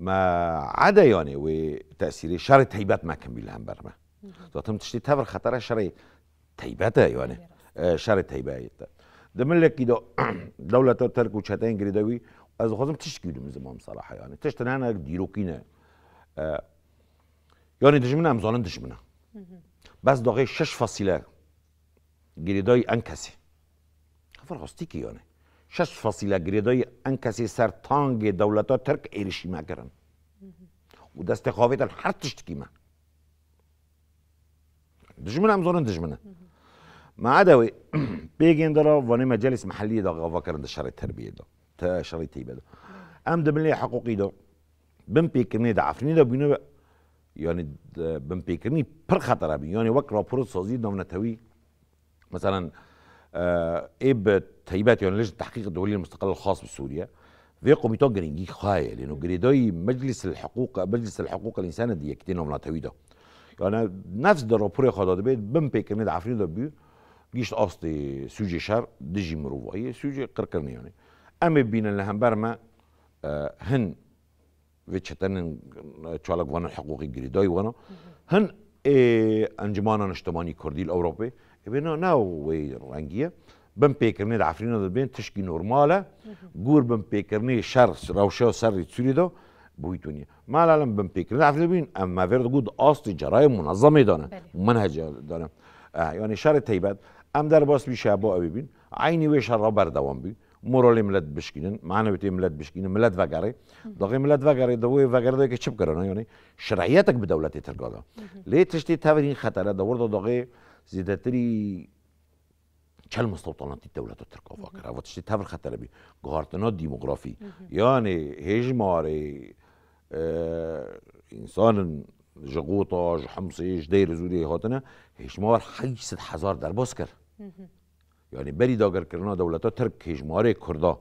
ما عدا يعني وتاثير شر تهيبات ما كان بيلهم برمه ذاتهم تشتي تفر خطر شر تهيباته يعني شر تهيبات دملك كده دولة ترك وشتين قريدوي از خازم تشتكي من زمان صراحة يعني تشتن أنا ديروكينا يعني دجمنا أمزانن دجمنا بس دقيق 6 فاصله قريدوي أنكسي فرقستيكي يعني 6 فاصله قريدوي أنكسي سر تانج دولة ترك إيرشي ما كرن ودست قاوية هر تشتكي ما دجمنا أمزانن دجمنا ما عداوي بيجين درا واني مجالس محلية دا غافاكر دا شرع التربية دا تا شرع التيبة دا أم دملي حقوقي دا بم بيكرني دا عفريني دا بينو يعني بم بيكرني پر خطر بي يعني وقت رابور سازي دا منتوي مثلا إيب تيبات يعني لجنة التحقيق الدولي المستقل الخاص بسوريا في قوميتو جرينجي خاية لأنه جريدوي مجلس الحقوق الإنسان دي يكتينو منتوي دا يعني نفس دا رابور خاضا دا بيت بم بيكرني دا عفريني دا بيو جيش أصلي سوجي شر دجي مروفاية سوجي قرقرني يعني أما بين اللي برما هن ويتشتن تشالك وانا الحقوقي جريداي وانا هن انجمانا اجتماعي كردي الأوروبي بينا ناو وي رانجية بم بيكرني دعفرينا دبين تشكي نورمالة جور بم بيكرني شر روشة سر تسوريدا بويتونيا ما العالم بم بيكرني دعفرينا دبين أما فرد جود أصلي جرائم منظمة دانا ومنهج دانا يعني شر تيبات ام در باس بی شبا ببین عینی وی شر را بردوام بی مورالی ملت بشکینن معنویتی ملت بشکینن ملت وگره داغی ملت وگره دوی وگره دوی که چپ کرنه یعنی شرعیتک به دولت ترگادا لی تشتی تورین خطره دورد داغی زیادتری چل مستوطناتی دولت ترگاوا کرده و تشتی تور خطره بی گارتنا دیموگرافی یعنی هجماری انسان جغوطة جحمصي جدير زوري هاتنا هجمار 800,000 درباس كر يعني بري داگر كرنا دولتا ترك هجمار كردا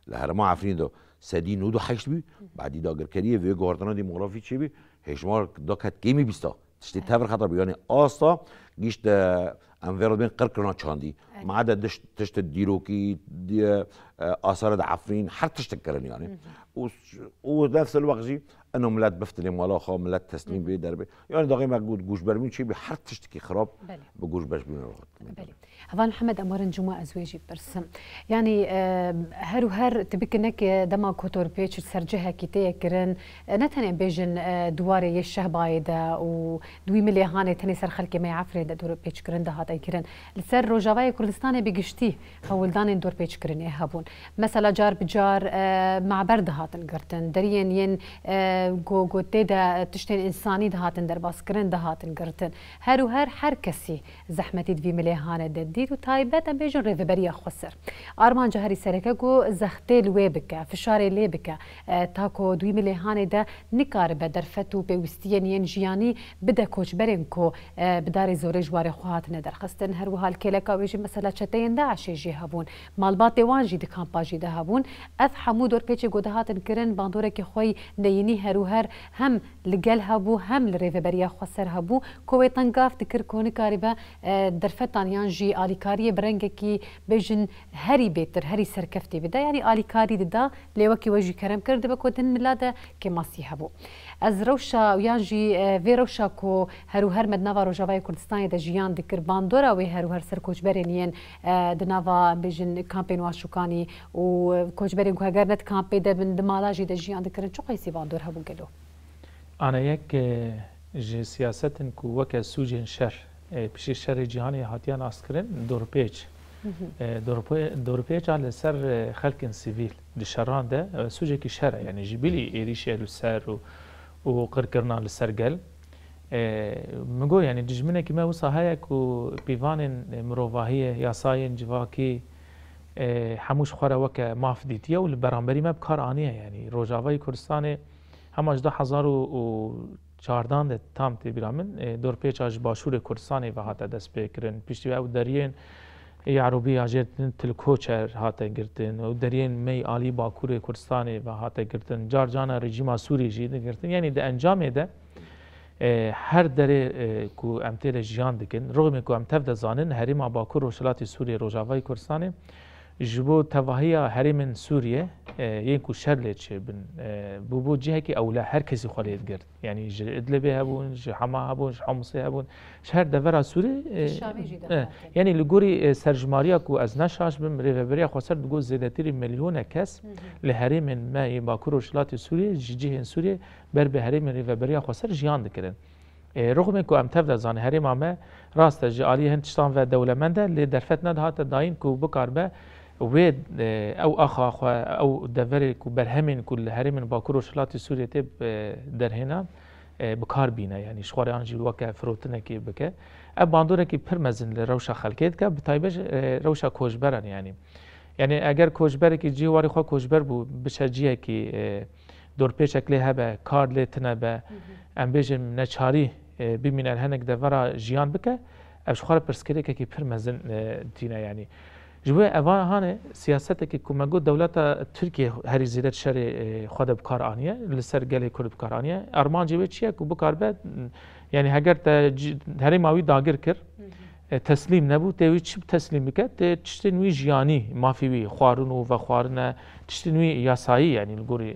لهرما عفرين دا سدي نودو حيش بي بعدي داگر كريه في گوارتنا ديموغرافي چي بي هجمار دا كت كيمي بيستا تشتي تفر خطر بي يعني آستا گيش دا انفيرو بين قرقرنا چاندي ما عدا تشت الديروكي دي آثار دا عفرين حر تشتكرن يعني ونفس الوقت جي انه ملات بفتلي مالاخا ملات تسليم بي دربي يعني داغي ما قود جوش برمين شي بحر تشتكي خراب بجوش باش بين بلي هفان محمد امارن جمعة ازواجي برسم يعني هر تبكنك دما كوتور بيتش سرجها كيتي كرن نتني بيجن دواري يشه بايدا و دوي ملي هاني تني سر خلكي ما يعفري دور بيتش كرن ده هات كرن السر روجاواي كردستان بيجشتي هولدان دور بيتش كرن يهبون مثلا جار بجار مع برد هاتن قرتن درين ين جو تيدا تشتين انساني ده هاتن درباس كرن ده هاتن قرتن هر كسي زحمتي دوي ملي هاني ديت وتايبات بيجن ريفبريا خسر ارمان جهري سركاكو زختي لويبك في شاري ليبك تاكو دوي ملي هاني ده نكار بدرفتو بوستيان ينجياني بدا كوش برينكو بداري زوري جواري خوات ندر خستن هر وهال كيلكا ويجي مثلا شتين داعش يجي هبون مالباتي وانجي دي كامباجي ده هبون اف حمود اور بيتشي غودهاتن كرن باندورك خوي نيني هروهر هم لقال هبو هم لريفبريا خسر هبو كوي طنقاف تكر كوني كاربا درفتان يانجي آلیکاری برنگکی بجن هری بیتر هری سرکفتی بده یعنی آلیکاری دا لیوکی وجی کرم کرده بکودن ملاده که ماسی هبو از روشا ویانجی وی روشا کو هرو هر مدنوا روجاوای کردستان دا جیان دکر باندورا و هرو هر سر کوچبرینین دنوا بجن کامپین واشوکانی و کوچبرین کو اگر نت کامپی ده بن دمالاجی دا جیان دکرن چو قیسی باندور هبو گلو انا یک سیاستن کو وک سوجن شر پیش شر جهانی هاتیان اسکرین دورپیچ على سر خلق سیویل لشران ده سوجه کی شر يعني جبلي ايريشيا لسر وقرقرنا لسرقل مگو يعني دجمنه كما وصا هيك وبيفان مروفاهيه ياساين جواكي حموش خورا وك مافديتيه والبرامبري ما بكار انيه يعني روجاوي كردستان هم 18014 تام تبرامن دورپیچ اج باشور کردستان و هات دست بکرن پشتی او درین عربی اجت تلکوچر هات گرتن و درین می عالی باکور کردستان و هات گرتن جار جانا رژیم سوری جید گرتن یعنی ده انجام ده هر دره کو امتل جیان دکن رغم کو امتف زانن حریم باکور و شلات سوریه روجاوای کردستان جبو تواهی حریم سوریه ينكو شرلت بن بوبو جهكي او لا هر كسي خليت قرد يعني ادلبي هبون حما هبون حمصي هبون شهر دفرا سوري يعني لغوري سرجماريا كو از نشاش بم ريفبريا خسر دغو زيادتي مليون كس لهري من ما باكورو شلات سوري جهه سوري بر بهري من ريفبريا خسر جيان دكرن رغم انكو ام تفدا زان هري ما راست جالي هندستان و دولمنده اللي درفتنا هات داين كو بكاربه وید او اخا او دفری کو برهمین کل هرمن باکور و شلات سوریه تب درهنا بکار بینه یعنی شوار آنجی وقت فروتنه کی بکه اب باندوره کی پرمزن لروشا خلکت که بتایبش روشا کوشبرن یعنی اگر کوشبر کی جیواری خو کوشبر بو بشجیه کی دور پیش اکلی هبه کار لیتنه به ام بیجم نچاری ببینن هنگ دفرا جیان بکه اب شوار پرسکری که کی پرمزن دینه یعنی جوه اوان هانه سیاست که کمگو دولت ترکیه هری زیرت شر خود بکار آنیه لسر گلی کرد بکار آنیه ارمان جوه چیه که بکار بد یعنی اگر تا هری ماوی داگر کر تسلیم نبود تهوی چی تسلیم بکد تشتنوی جیانی مافیوی خوارن و خوارن تشتنوی یاسایی یعنی الگوری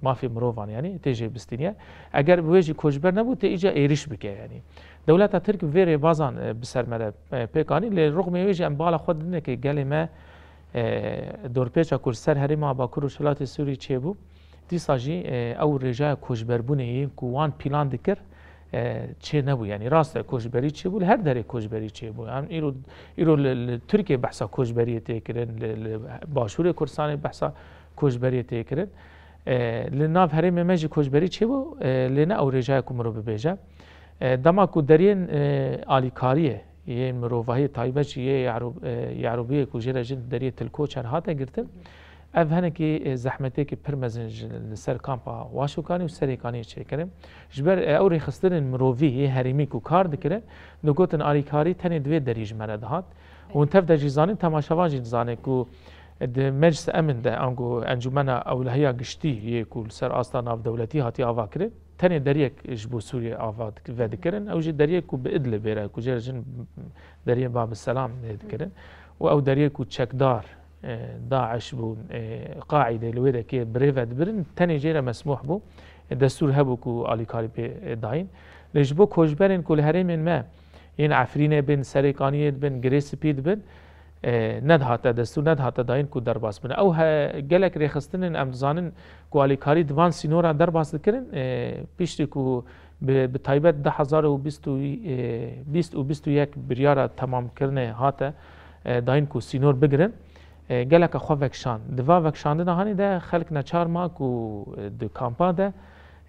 مافی مروان یعنی تیجی بستینیه اگر بویجی کوچبر نبود تیجا ایریش بکه یعنی دولت ترک ویری بازان بسرمره پیکانی لرغم ویجی امبال خود نه که گلی ما دورپیچا کور سر هری ما باکور و شلات سوری چه بو دیساجی او رجای کوچبربونه کوان پیلان دکر چه نبود یعنی راست کوچبری چه بود هر دری کوچبری چه بود هم ایرو ترکیه بحثا کوچبری تکرن باشور کردستان بحثا کوچبری تکرن لناف هریم ماجی کوچبری چه بود لنا او رجای کومرو ببیجه دما کو درین آلیکاریه یه مروفاهی تایبه یه یعروبیه کو جرا جن دری تلکو چرهاته گرتن اف هنکی زحمتی که پرمزن سر کامپا واشوکانی و سریکانی چه کرم جبر اوری خستن مروفی یه هریمی کو کار دکره نگوتن آلیکاری تنی دوی دریج مرد هات و انتف دا جیزانی تماشاوان جیزانی کو مجلس امن ده انگو انجمن اولهیا گشتی یه کول سر آستان آف دولتی هاتی آوا کرد تنی دریک جبو سوری آوا ودکرن او جی دریک کو به ادل بیره کو جرجن دریک باب السلام دکرن و او دریک کو چکدار داعش بو قاعده لويدا كي بريفات برن تاني جيرا مسموح بو دستور هبو كو آليكاري بي داين لجبو كوجبرن كل هرمين ما ين عفرينه بن سريقانيه بن جريسبيد بن ندهات دستور ندهات داين كو درباس بن او جلك ريخستن ام زانن كو آليكاري دوان سينورا درباس دكرن بيشتي كو بتايبت 2021 بريارا تمام كرنه هاته داين كو سينور بگرن گلک خو وکشان دوا وکشان ده هانی ده خلق نچار ما کو د کامپا ده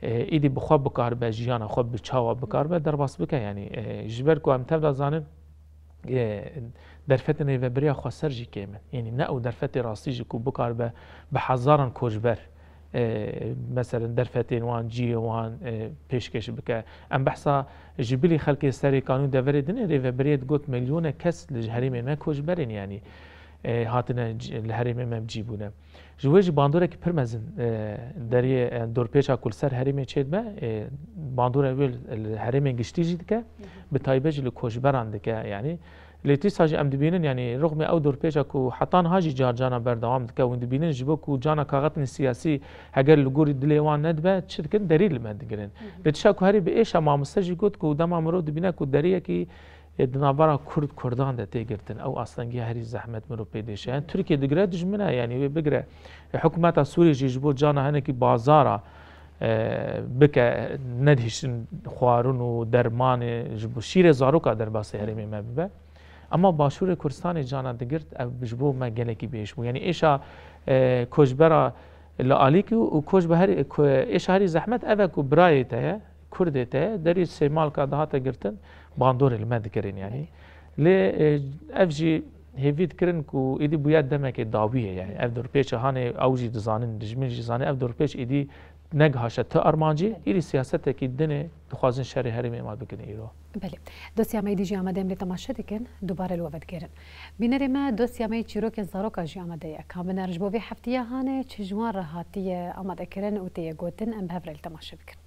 ایدی بخو بکار به جیان خو بچاوا بکار به در باس بک یعنی جبر کو ام تبدا زانن درفت نه بریا خو سرجی کیمن یعنی نه او درفت راستی کو بکار به هزاران کوجبر مثلا درفتين وان جي وان پیشکش بک ام بحثا جبلی خلق سری قانون دوردن ریوبریت گوت میلیون کس لجهریم ما کوجبرین یعنی هاتنا الهرم ما بجيبونه جواج باندوره كي برمزن دري دور بيشا كل سر هرم تشيد ما باندوره ويل الهرم گشتي جدك بتايبج لكوجبران دك يعني لتيساج ام دبينن يعني رغم او دور بيشا كو حطان هاجي جارجانا بردوام دك وند بينن جبكو جانا كاغتن السياسي هاجر لغوري دليوان ندبه تشدكن دليل ما دغرن لتشاكو هري بايش ما مستجي قلت كو دما مرود بينا كو دريه كي دنابرا كرد كردان ده تيجرتن او اصلا هري زحمت مرو بيدش يعني تركيا دغرا دجمنه يعني بقرا حكومه سوريا جيجبو جانا هنكي بازارا بك ندهش خوارون و درمان جبو شير زاروكا درباس هرمي ما ببه اما باشور كردستان جانا دغرت بجبو ما گلكي بيش يعني ايشا كوجبرا لاليكي و كوجبهري ايش هري زحمت افكو برايته كردته دري سيمال كادهات گرتن باندور المد كرين يعني ل افجي هيفيد كرن كو ايدي بويا دمك داويه يعني اف دور بيش هاني اوجي دزانن دجمن جزانه اف دور بيش ايدي نگهاشه تا ارمانجي ايدي سياسته كي دنه دخوازن شهر هرمي ما بكن ايرو بله دوسیا می دیجی آمده امری تماشا دکن دوباره لوبد گیرن بینری ما دوسیا می چیروک زاروکا جی آمده یک کامن رجبو به هفتیه هانه چجوان راحتی آمده کرن و تیه گوتن ام بهفرل تماشا بکن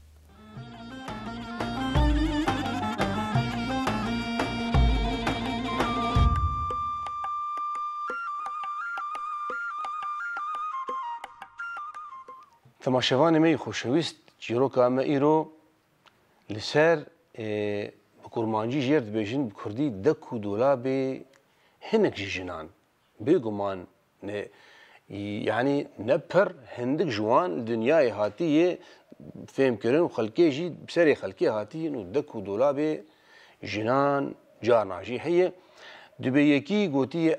تماشەوانی مەی خۆشەویست چیرۆکە ئەمە ئیرۆ لەسەر بە کورمانجی ژێر دەبێژن کوردی دەک و دۆلابێ هەنێکی ژنان بێگومان یعنی نەپەر هەندێک جوان دنیای هاتیە فێمکردن و خەڵکێژی سەرێ خەڵکێ هاتیین و دەک و دۆلابێ ژنان جارناژی هەیە دەبێ یەکی گوتیە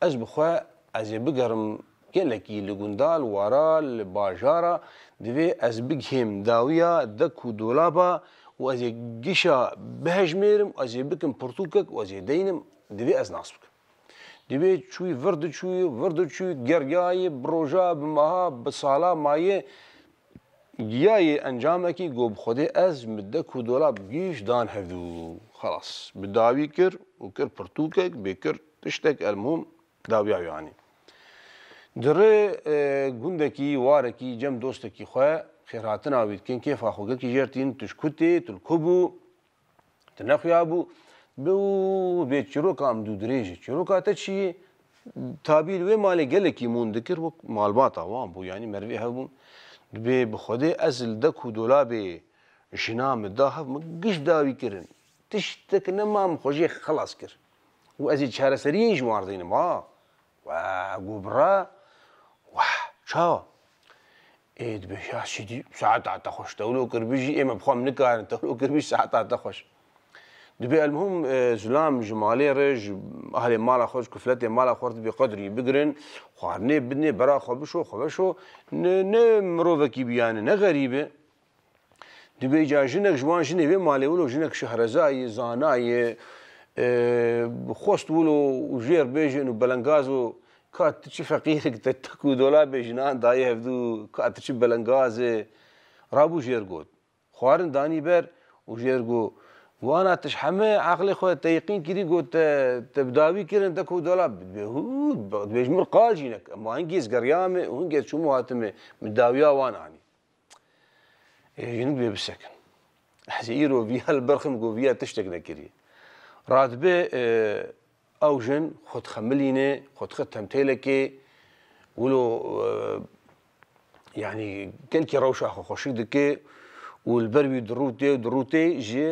ئەز بخوا ئەزێ بگەڕم gelekî li gundal wara li bajara divê ez bigihêm dawiya dek û dolaba û ez ê gişa bihejmêrim ez ê bikim pirtûkek û ez ê deynim divê ez nas bikim. Divê çûyî vir diçûyî geryayê bi roja bi meha bi sala mayê giyayê encamekî got bi Xwedê ez mi dek û dolab gîş dan hevdû xelas bi dawî kir û kir pirtûkek bê kir tiştek elmûm dawiya yanî. Dirê gundekî warekî cem dostekî xwe xêrhatina wî dikin kêfa xwegekî jêr tîn tu ji kutê tu li ku bû tu nexuyabû bê çîroka em dû dirêjî çîroka te çi yê tabî li wê malê gelekî mûn dikir wek malbata wan bû yanî mervê hebûn dibê bi Xwedê ez li dek û dolabê jina min da hev min giş dawî kirin tiştek nema min xwe jê xelas kir û ez ê çareseriyê ji wan dînim ha got bira çawa dibê ya şîdî saeta te xweş tewlo kir bijî ême bixwam nikarin tewlo kir bijî saeta te xweş dibê elmûm zilam ji malê re ji ehlê mala xwe ji kufletê mala xwe dibê qedrî bigirin xwarinê bidinê bera xwe bişo xwe veşo ne mirovekî bî yani ne xerîb e dibê ca jinek ji wan jinê vê malê wilo jinek şehrezayê zanayê xweст wilo û jêr bêjin û belengaz û ka tu çi feqîrek te tek û dolabê jinan dayê hevdû ka tu çi belengazê rabû jêr got xwarin danî ber û jêr got wana tu ji hemê eqlê xwe te yeqîn kirî got te bi dawî kirin tek û dolab dibê ji min qal jînek ema hingê ez geryamê û hingê ez çûmû hatime min dawiya wan anî jinik dibê bisekin ez ê îro vîya li ber xim got vîya tiştek nekiriye radibê ew jin xwe dixemilîne xwe dixe temtêlekê wilo yanî gelkî rewşa xwe xweşik dike û li ber wî dirûtê jê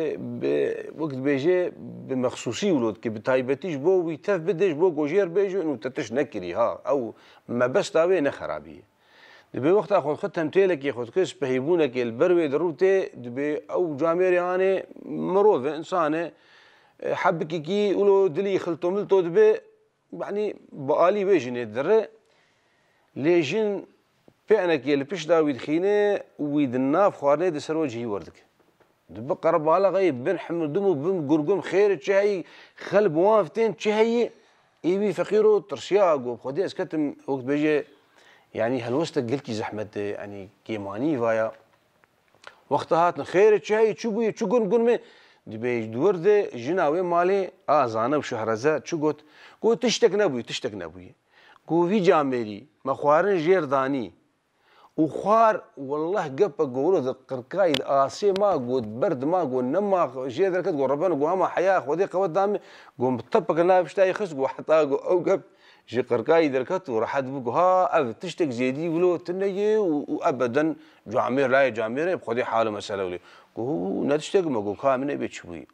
wek dibêje bi mexsûsî wilo dike bi taybetî ji bo wî tev bide ji bo gojêr bêjin û te tişt nekirî ha ew mebesta wê ne xerabî ye dibê wexta xwe dixe temtêlekê xwe dixe spehîbûnekê li ber wê dirûtê dibê ew camêrê anê mirov e insan e حبكي ولو دلي خلطو ملتو دبي يعني بقالي ويجني دري ليجن بعنك اللي بيش داوي دخينه ويدناف خوارني دي سروجي وردك دب قرب على غيب بن حمد دمو بن قرقم خير تشهي خلب وافتين تشهي ايبي فقيرو ترشياغو خدي اسكتم وقت بيجي يعني هالوسط قلكي زحمه يعني كيماني فايا وقتها خير تشهي تشبوي تشقن قرمه dibê duwirde jina wê malê a zane û şehreze çi got got tiştek nebûye got vî camerî me xwarin jêr danî û xwar wellah gepe gowro di qirkayê di asê ma got ber dima got nema jê derket got rebeno got hema heya Xwedê qewet damê got tepeke nav piştayê xist got heta got ew gep ji qirkayê derket û rehet bû got ha ev tiştek zêdî wilo tune ye û ebeden camêr layê camêrê bi Xwedê hal û mesele wî ne tiştekime got ka min nebê çi bûyî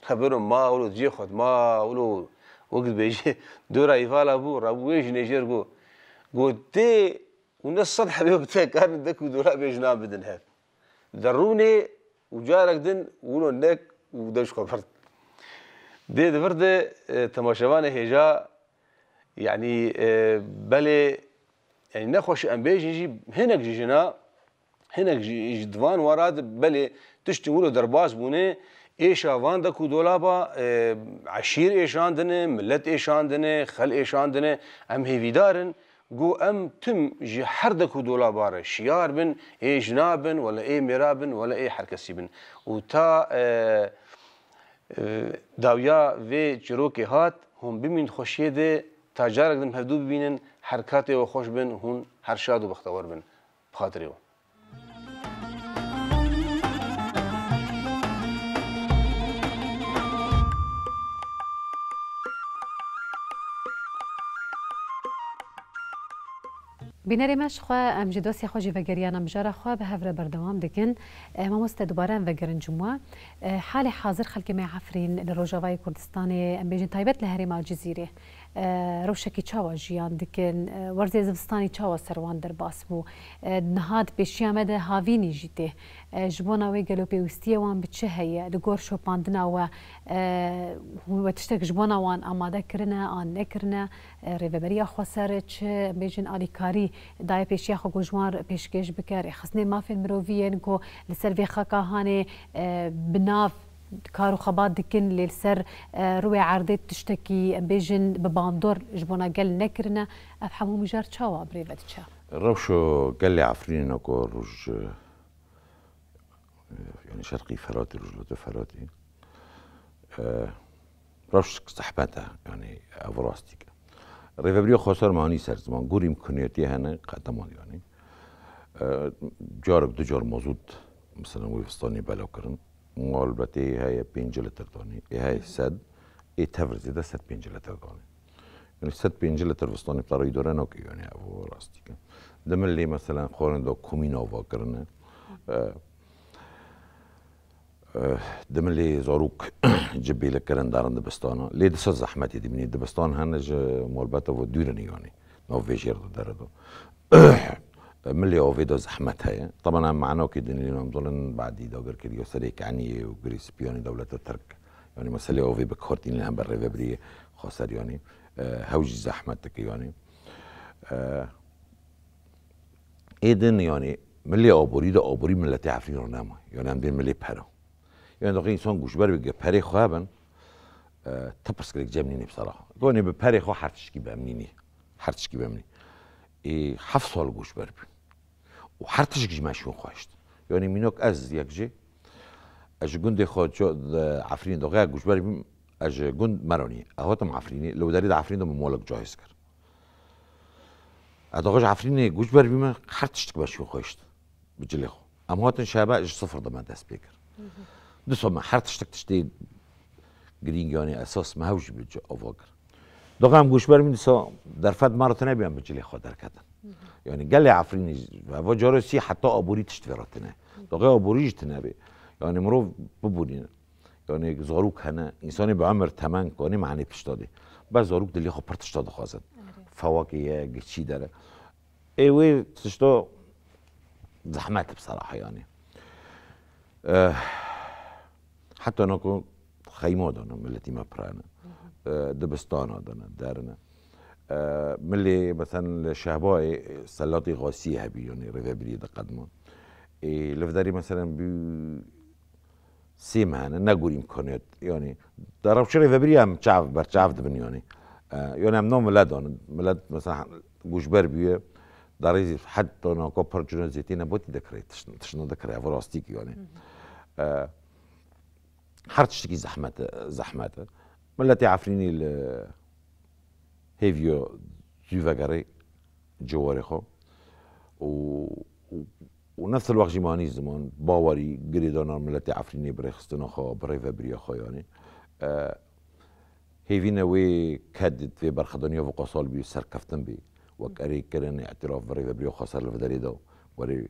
xeberim ma wilo cê xwed ma wilo wek dibêje dora îvala bû rabû wê jinê jêr got tê û ne sed hebê bi te karin dek û dolabê jinan bidin hev derûnê û carek din wilo nek û dev ji xwe birt dê divir de temaşevanê hêja yani belê yani nexweşî em bêjin jî hinek ji jina hinek ji divan wara belê tiştî wilo derbas bûne êşa van dek û dolaba eşîr êşandine millet êşandine xel êşandine em hêvîdarin got em tim ji her dek û dolaba re şiyar bin ê jina bin wela ê mêra bin wela ê herkesî bin û ta dawiya vê çîrokê hat hûn bimîn xweşiyê de ta carek dim hevdû bibînin her katê we xweş bin hûn her şad û bextewar bin bi xatirê we بینری مش خو ام جدوسی خو جی وگریانا مجارا خو به هفر بردوام دکن ما مست دوباره ام وگرن جمعه حال حاضر خلق ما عفرین لروجاوای کردستان ام بیجن تایبت لهریم الجزیره روشکی چاوا جیان دکن ورزی زبستانی چاوا سروان در باس بو نهاد پیشی آمده هاوینی جیته جبونا وی گلو پیوستی وان بچه هیا دگور شو پاندنا و تشتک جبونا وان آماده کرنه آن نکرنه ریوبری خسر چه بیجن آلیکاری دای پیشی خو گوجوار پیشکش بکر خصنی مافین مروویین کو لسر وی خاکا هانه بناف کارو خبات دکن لسر روی عرضه تشتکی بیجن بباندور جبونا گل نکرنه افهمو مجار چاوا بریوت چا روشو قال لي عفرين اكو روج يعني شرقي فراتي رجلته فراتي روش صحبتها يعني افراستيك ريفابريو خسر ماني سر زمان قول امكانياتي هنا قدمان يعني جارك دو جار مازوت مثلا ويفستاني بلاو كرن البته هي 5 لتر داني هي سد تفرزي ده سد 5 لتر داني يعني سد 5 لتر وستاني بطاري دورن اوكي يعني افراستيك دم اللي مثلا خورن دو كومينوفا كرن دم اللي زاروك جبي لك كرن دارن دبستانا ليه دس زحمتي دي مني دبستان هنج مولبتا ودورني يعني نو فيجير دردو ملي اوفيدو زحمتها طبعا معناه كده اللي نمضلن بعد دوغر كريو سريك يعني وغريس بيوني دولة الترك يعني مسألة اوفي بكورتين اللي هم بالريفابري خسر يعني هوجي زحمتك يعني ايدن يعني ملي اوبوري ده اوبوري ملتي عفرين رنامه يعني هم دين ملي بحرو يعني دقيقة إنسان گوشبر بيجي پری خوابن تبرس كلك جامنيني بصراحة قوني بپری خو حرتشكي بأمنيني حرتشكي بأمني حف سال گوشبر بي وحرتشكي جماشون خواشت يعني مينوك از يكجي اج گند خود جو عفرين دقيقة گوشبر بي اج گند مراني اهوتم عفريني لو داريد عفرين ده مولك جاهز كر اداغج عفريني گوشبر بي ما حرتشتك باشون خواشت بجلي خو ام هاتن شابه اج صفر ده ما دست بيكر دسو ما حرتشتك تشتي گرینگ یعنی اساس ما هوش بيجي افاقر دوغام گوشبر من دسا در فد مرة تنبيان بجلي خود در كدن يعني قال لي عفريني و جارسي حتى ابوري تشتفراتنا دوغا ابوريج تنبي يعني مرو ببونين يعني زاروك هنا انساني بعمر 8 كوني معني بشتادي بس زاروك دلي خو پرتشتاد خوازن فواكه گچي داره ايوه تشتو زحمات بصراحة يعني حتى نكون خيمة دانا ملتي ما برانا دبستانا دانا دارنا ملي مثلا شهباي سلاطي غاسي هبي يعني ريفابري دا قدمان لفداري مثلا بي سيم هانا نقول امكانيات يعني دارب شو ريفابري هم تشعف برتشعف دبن يعني هم نوم ملاد مثلا گوشبر بيه داري حتى ناكو برجنا زيتين بوتي دكريت تشنا دكري افراستيك يعني حرتشتكي زحمته ملتي عفريني هيفيو زيفاغاري جواري خو ونفس الوقت جيماني زمان باوري قريدانا ملتي عفريني بريخستنا خو بريفابريا خو يعني هيفينا وي كادت في برخدانيا وقصال بي سركفتن بي وكاري كرن اعتراف بريفابريا خو سر لفداري دو وري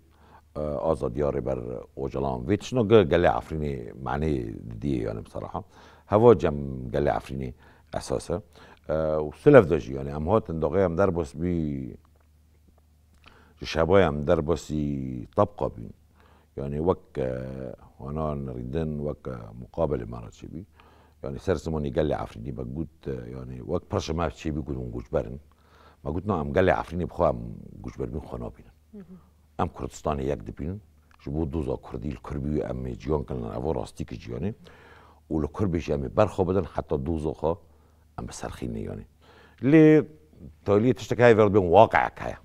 آزاد یاری بر اوجلان ویتشنو قال لي عفريني معني دي يعني بصراحه هوا جم قال لي عفريني اساسا وسلف داجي يعني ام هات انداغي ام دربس بي شبايا ام دربسي طبقه بي يعني وك وانا نريدن وك مقابل امارات شبي يعني سر زماني قال لي عفريني بقول يعني وك برشا ما شي بيقول نقوش برن ما قلت نعم قال لي عفريني بخوا نقوش برن خنابين ام کردستان یک دبین جبو دوزا کردی الکربی ام جیان کنن اوار راستیک جیانی و الکربیش ام برخو بدن حتی دوزا خا ام بسرخینی یعنی لی تالی تشتکه های ورد بین واقعک هیا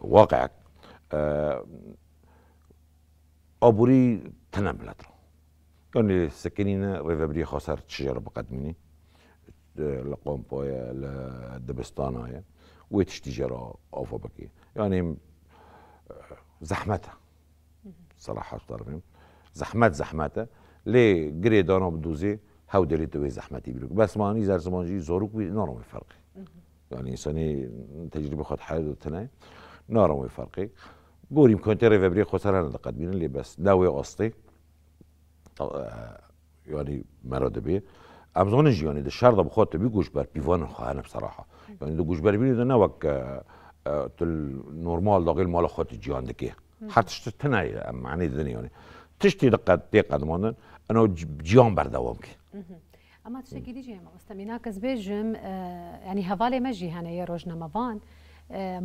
واقعک آبوری تنملت را يعني سكنين ريفابري خسر شجرة بقدمني لقوم بايا لدبستانا ويتشتجرة أوفا بكي يعني زحمتها صراحة طرفين زحمتها ليه قريدانا بدوزي هاو دليتو زحمتي بلوك بس ماني زار زمانجي زوروك نورمال فرق يعني إنساني تجربة خد حالة تناي نارم فرقی گوریم کنتر ریوبری خسران دقت بین اللي بس داوي قصتي يعني مرادبي امزون يعني ده الشرطه بخوت بيجوش بر بيفون خانه بصراحه يعني ده جوش بر بيني ده نوك نورمال داغيل مال خوت جيان دكيه حتى تناي معني الدنيا يعني تشتي دقه دمون انا جيان بردوامك اما تشتكي دي جيم مستميناك زبيجم يعني هفالي مجي هنا يا روجنا مبان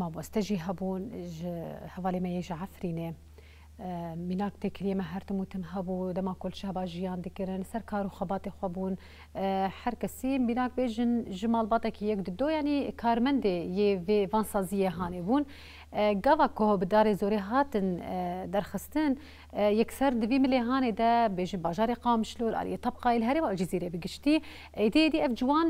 ما بستجي هبون هفالي ما يجي عفرينه میناک تکریه مهرتم و تم هبو دما کل شبا جیان دکرن سرکار و خبات خوابون هر کسی میناک بیجن جمال باتا یک دو یعنی کارمنده یه وان سازیه هانی بون گاوا که بدار زوری هاتن درخستن یک سر دوی ملی هانی ده بیجن باجار قامشلور آلی طبقه الهری و الجزیره بگشتی ایدی اف جوان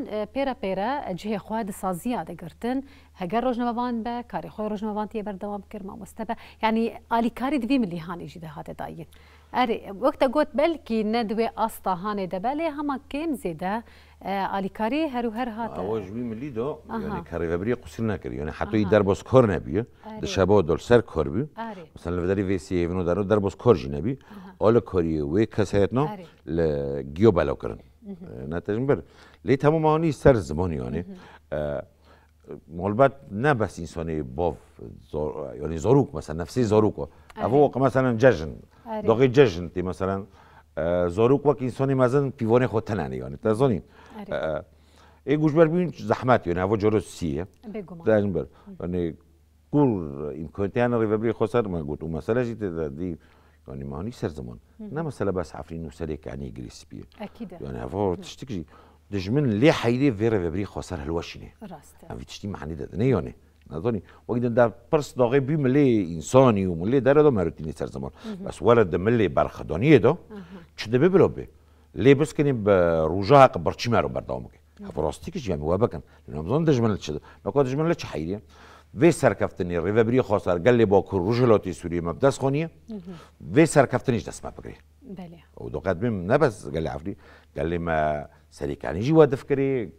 پیرا جه خواد سازیه دگرتن هگر روزنامه وان به کاری خوی روزنامه وان تی بردوام کرد ما مستبه یعنی آلی کاری دوی ملی هانی جده هات داید اره وقت قلت بلکی ندوی استا هانی ده بله همه کم زده آلی کاری هر هات آواج دوی ملی دو یعنی کاری وبری قصیر نکردی یعنی حتی در باز کار نبیه ده شبا دل سر کار بی مثلا لوداری ویسی اینو دارو در باز کار جی نبی آل کاری و کسایت نه لگیو بالا کردن نتیجه بر لی تمام آنی سر زمانی یعنی مالبات نه بس انسانی باف يعني زاروك مثلا نفسي زاروك افوق مثلا ججن داغي ججن تي مثلا زاروك وك انساني مثلا بيواني خود تناني يعني تزاني اي گوش بر ببین زحمت يعني افو جرو سیه دایم بر يعني كل امكانياتي انا ريفابري خسر ما قلت ومساله جيت دي يعني ما هني سر زمان نه مساله بس عفرين وسلك يعني جريس بيه اكيد يعني افو تشتكي دجمن ليه حيدي في ريفابري خسر هالوشني راسته ام تشتي معني ده نيوني نظني وقت ده برس داغي بي ملي انساني وملي داره ده مرتيني سر زمان بس ولد ملي برخدانيه ده چده ببلوبه ليه بس كني بروجها قبرتشي مارو بردامك فراستي كش يعني وابكن لانه مزون دجمن لتشد نقول دجمن لتش حيدي في سركفتني ريفابري خسر قال لي باكر روجلاتي سوري مبدس خونيه في سركفتني دس ما بقري بله ودقت بهم نبس قال لي عفري قال لي ما سريك يعني يجي واد فكري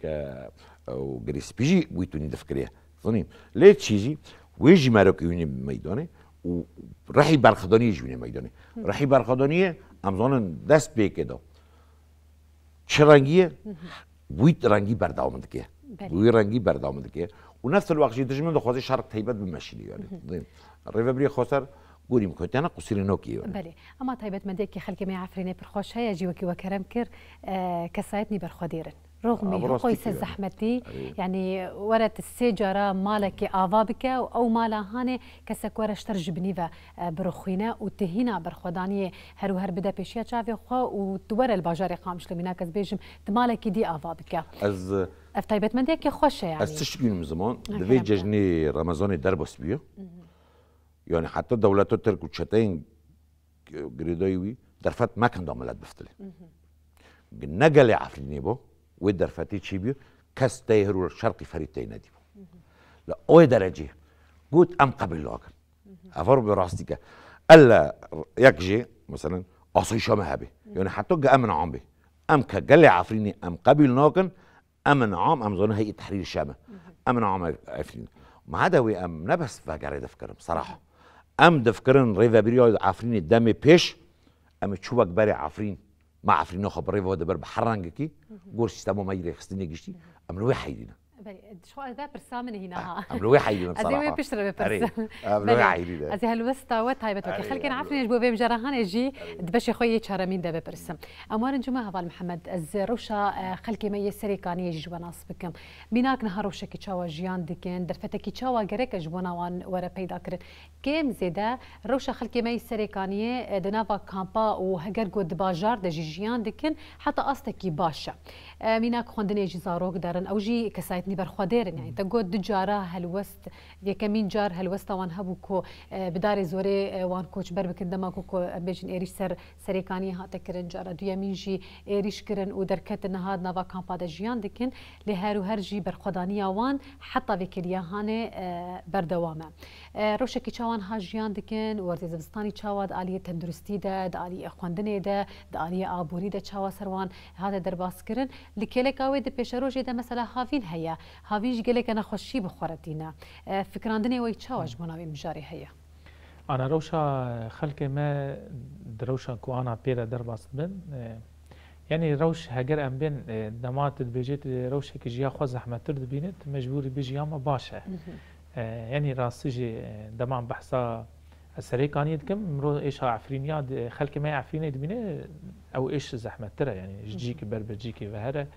وجريس بيجي ويتوني دفكريه ظنين ليه تشيجي ويجي ماروك يوني ميداني وراح يبرخداني يجوني ميداني راح يبرخداني امزون دست بي كده شرنگيه ويت رنگي برداومندكيه وي رنگي برداومندكيه ونفس الوقت جي دجمن خوازي شرق تيبت بمشيلي يعني الريفابري خسر قولي ممكن انا قصير نوكي بله اما طيبت مديك خلك ما عفريني برخوش هيا جيوكي وكرم كر كسايتني برخديرن رغم قويس الزحمتي يعني ورت السجارة مالك آفابك أو مالا هاني كسك ورش ترجبني برخينا وتهينا برخدانية هرو هر بدا بيشيا شافي خو وتور الباجاري قامش لمنا كزبيجم تمالك دي آفابك از طيبت مديك خوشه يعني از تشتكي من زمان دفي ججني رمضان دربس بيه يعني حتى دولات الترك وشتين جريدايوي درفت ما كان داملات بفتلي نقل عفريني بو ودرفتي تشيبيو كاس تيهرو الشرقي فريد تينادي لا اوي درجه قلت ام قبل لاكن افر براستيكا الا يكجي مثلا اصي شمهبي يعني حتى جا امن عام بي ام كجلي عفريني ام قبل ناكن امن عام ام زون هيئه تحرير الشام امن عام عفريني ما عدا وي ام نبس فقري دفكر بصراحه ام دفكرن ريفابريو عفريني دمي بيش ام تشوبك بري عفرين ما عفرين خبري فو دبر بحرنجكي قول سيستمو ما يري خستني قشتي املو حيدينا شو هذا برسامن هنا املو حيدينا بصراحه ازي بيشرب برسام املو حيدينا ازي هالوستا وات هاي بتوكي خلينا نعرفني جبو بيم جراهان يجي دبش خويا شهرمين دبا برسام اموار نجمه هبال محمد از روشا خلكي مي سريكاني يجي جواناس بكم بيناك نهار روشا كي تشاوا جيان دكن درفتكي تشاوا غريك جبونا وان ورا بيدا كر كيم زيدا روشا خلكي مي سريكاني دنافا كامبا وهجر قد باجار دجي جيان دكن حتى استكي باشا ميناك خوندني جي زاروك دارن او جي كسايتني برخديرن يعني تقول دجاره هالوست يكمين جار هالوست وان هبوكو بداري زوري وان كوتش بربك دماكو بيجن ايريش سريكاني هات كرن جاره دو يمين جي ايريش كرن ودركت نهاد نافا كامبا دجيان دكن لهارو هرجي برخدانيا وان حتى بكليا هاني بردوامه روشكي چاوان هاجيان دكن ورتي زبستاني چاواد اليه تندرستي ده اليه خوندني ده اليه ابوري ده چاوا سروان هذا درباس كرن لکلک آوی د پیشروجی ده مثلا هاوین هیا هاوینج گلک نخوشی بخورتینا فکراندنی وی چاوش بناوی مجاری هیا أنا روشا خلق ما دروشا كوانا بيرا درباس بن يعني روش هجر أم بين دمات بيجيت روش هيك جيا خو زحمة ترد بينت مجبوري بيجي ياما باشا يعني راسيجي دمان بحثا السريكانية كم مرو إيش عفرينيا خلق ما عفرينيا دبينه أو إيش زحمة ترى يعني جيكي بربجيكي وهذا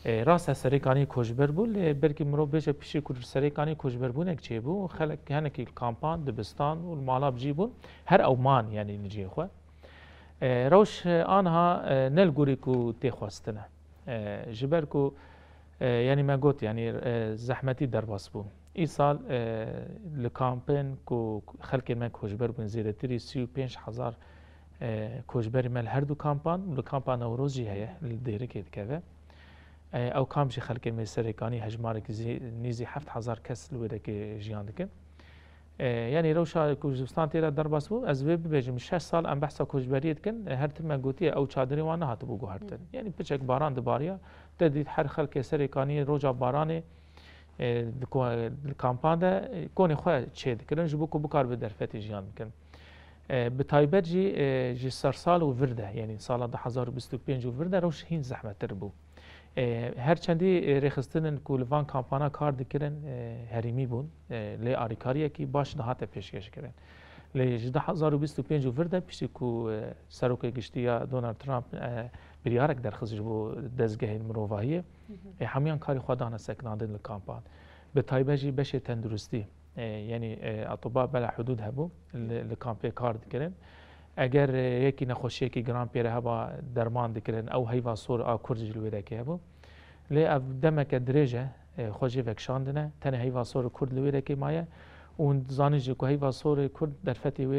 راس سريكاني كوجبر بول بركي مرو بيجا بيشي كل سريكاني كوجبر بونك جيبو خلق هناك الكامبان دبستان والمالا بجيبون هر أومان يعني نجي خو روش آنها نلقوريكو تخواستنا جبركو يعني ما قلت يعني زحمتي درباس بون اي سال الكامبين كو خلق ما كوجبر بون زيرتري 35,000 كوجبر مال هردو كامبان والكامبان نوروزي هي الديرك كذا او كامشي خلق من سريكاني هجمارك نيزي 7,000 كس لودك جيان دكن يعني روشا كوجستان تيرا درباس بو از ويب بيجم 6 سال ام بحثا كوجبريت كن هرت ما قوتي او چادري وانا هات بو هرتن يعني بچك باران دباريا تديد هر خلق سريكاني روجا باراني الكامبان ده كوني خو تشيد كرن جبو كو بكار بدرفت جيان كن بتايبت جي سرسال وفرده يعني سال 2025 وفرده روش هين زحمه تربو هر چندی رخصتن کولوان کامپانا کار دکرن هریمی بون لی آریکاریه کی باش دهات پیشکش کردن لی 2025 ورده پیشی کو سروک گشتیا دونالد ترامپ بریارک در خزش بو دزگاه مروواهیه همیان کاری خودانه سکناندن لکامپان به تایبجی بشه تندرستی یعنی اطباء بلا حدود هبو لکامپی کار دکرن اگر یکی نخوشی کی گران پیره هوا درمان دکرن او هیوا سور آ کرج لویده که هبو لی اف دمک درجه خوشی وکشاندنه تنه هیوا سور کرد لویده که مایه اون زانیجی که هیوا سور کرد در فتی و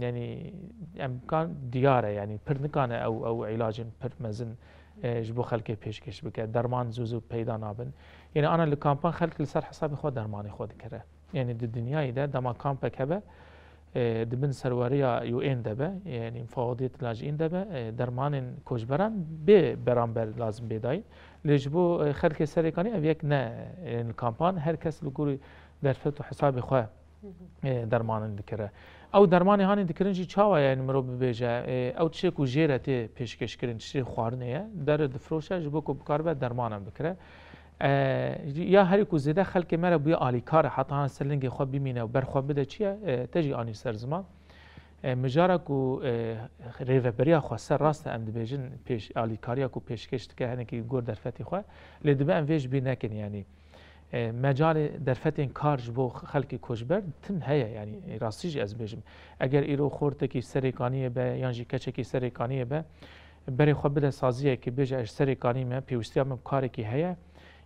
یعنی امکان دیاره یعنی پر نکانه او علاج پر مزن جبو خلق پیشکش بکه درمان زوزو پیدا نابن یعنی آنا لکامپان خلق لسر حساب خود درمانی خود کره یعنی د دنیای ده دما کامپک هبه دبن سرواريا يو ان دبه يعني مفوضية لاجئين دبه درمان كوجبران برامبر لازم بداي لجبو خلق سريكاني ابيك نا يعني الكامبان هر كس لقوري درفت حساب خو درمان دكره او درمان هاني دكرنجي چاوا يعني مرو بيجا او تشي كو جيرتي پیشکش کرن تشي خوارنه در دفروشه جبو کو بکار درمانم بکره یا هر کو زده خلق مرا بوی آلیکار حتی سلنگ خو بمینه و برخو بده چیه تجی آنی سر زمان مجارا کو ریوبریا خو سر راست ام دبیجن پیش آلیکاریا کو پیشکش که هنکی گور در فتی خو لدبه ام ویج بی نکن یعنی مجال در فتین کارج بو خلق کوجبر تن هيا يعني راستيجي از بيجم اگر ايرو خورتكي سريكانيه به يانجي كچكي سريكانيه به بري خو بده سازيه كي بيجا سريكانيه ما بيوستيا م كاركي هيا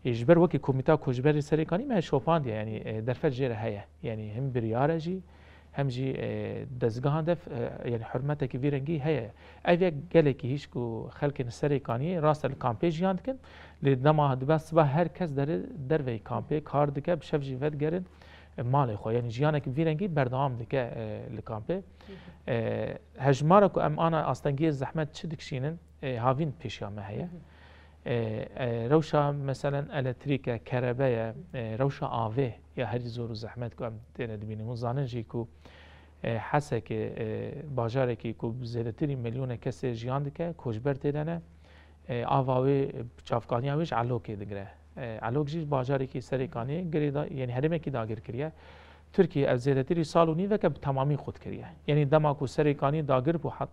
يجبر وكي كوميتا كوجبر سريكاني ما شوفاند يعني درفت جيره هيا يعني هم بريارجي هم جي دزگاهان دف يعني حرمتك فيرنجي هيا ايفيك گلكي هيش كو خلق سريكاني راس الكامبيج ياندكن لدما بس با هر کس در وی کامپی کار دکه بشفجی ود گرن مال خو یعنی جیانک ویرنگی بردام دکه لکامپی هجمارا کو ام انا استنگی زحمت چه دکشینن هاوین پیشیا ما هيا روشا مثلا الکتریکا کربایا روشا آوه یا هر زور زحمت کو ام تنه دبینی مزانن جی کو حسک باجار کی کو زیاتری میلیون کس جیان دکه کوجبر تدنه آواوی چافکانی همیش علوکی دگره علوک جیش باجاری کی سریکانی گریدا یعنی هرمه کی داگر کریه ترکیه از زیادتی سالونی و که تمامی خود کریه یعنی دما کو سریکانی داگر بو حت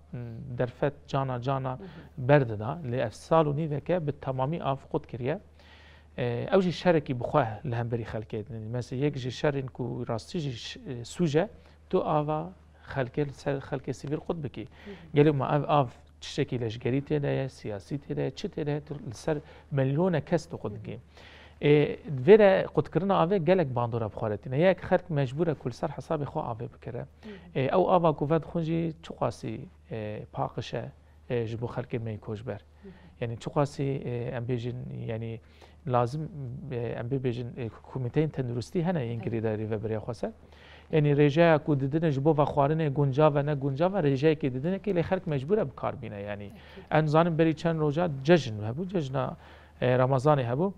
درفت جانا برد دا ل سالونی و که به تمامی اف خود کریه اوجی شرکی بخواه لهم بری خلقه مثلا یک جی شرین کو راستی جی سوجه تو آوا خلق سیویل خود بکی گلی ما اف چه لشگری تیده سیاسی تیده چه تیده سر میلیون کس تو خود گیم ویره خود کردن آوه گلک باندورا بخارتینه یک خلق مجبوره کل سر حساب خو آوه بکره او آوا کوفد خونجی چه قاسی پاکشه جبو خلق می کوجبر یعنی چه قاسی ام بیجن یعنی لازم ام بیجن کمیته تندرستی هنه این گریداری و برای خواسته یعنی رجاء کو دیدن جبو و خوارن گنجا و نه گنجا و رجاء کی دیدن که لی خلق مجبوره بکار بینه یعنی ان زانم بری چند روزا جشن و بو جشن رمضان هبو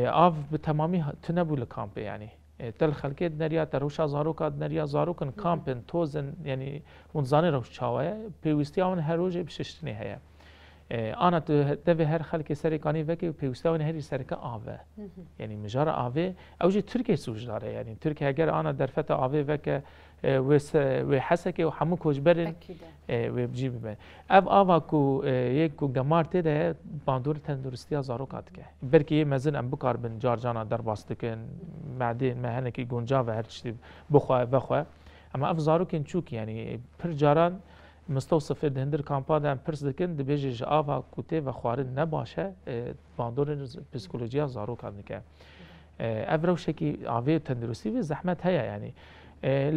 آف به تمامی تنبو لکامپ یعنی تل خلقی دنیا تروشا زاروکا دنیا زاروکن کامپن توزن یعنی منزانه روش چاوه پیوستی آن هر روز بششتنی هیا آن تو هر خلقی سرکانی وکی پیوستی آن هری سرکا آوه یعنی مجار آوه اوجی ترکیه سوج داره یعنی ترکیه اگر آن درفت آوه وک و حسکه و همون کوچبرن و بجیب بن اب آوا کو یک کو گمار تده باندور تندرستی زاروکات که برکی مزن ام بکار بن جارجانا در باستکن معدن مهنه کی گونجا و هر چیزی بخواه بخواه اما اف زاروکن چوک یعنی پر جاران مستوصف دهندر کامپا دم پرس دکن دبیجه آوا کوته و خوارن نباشه باندور پسیکولوژیا زاروکات نکه اف روشکی آوی تندرستی و زحمت هیا یعنی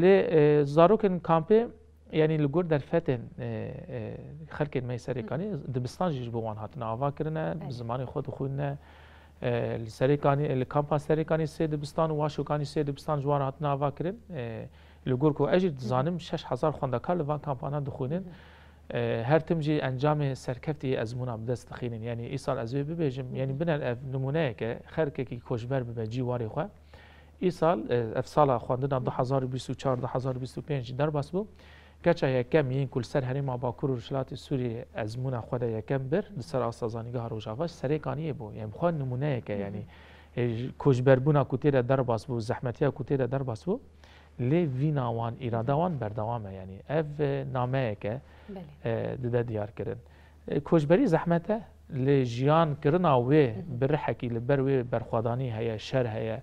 ل زاروکن کامپه یعنی لگور در فتن خلق می سرکانی دبستان جیج بوان هاتن آوا کرنه زمان خود خودنه سرکانی الکامپا سرکانی سه دبستان و واشوکانی سه دبستان جوان هاتن آوا کرن لگور کو اجد زانم 6000 خواندکار لوان کامپانا دخونن هر تمجي انجام سركفتي ازمونا بدست خينين يعني ايصال ازوي ببيجم يعني بنا نمونه که خركي كوشبر ببجي واري خو ایسال افسال خواندن 2024 2025 در باس بو کچا یکم این کل سر هریم باکور و رشلات سوری ازمون خود یکم بر سر آسازانیگاه روجاواش سرکانی بو یعنی خوان نمونه که یعنی کوچبربونا کوتیر در باس بو زحمتیا کوتیر در باس بو لی ویناوان ایرادوان بردوامه یعنی اف نامه که دده دیار کردن کوچبری زحمته لی جیان کرنا و برحکی لبر و برخوادانی هیا شر هیا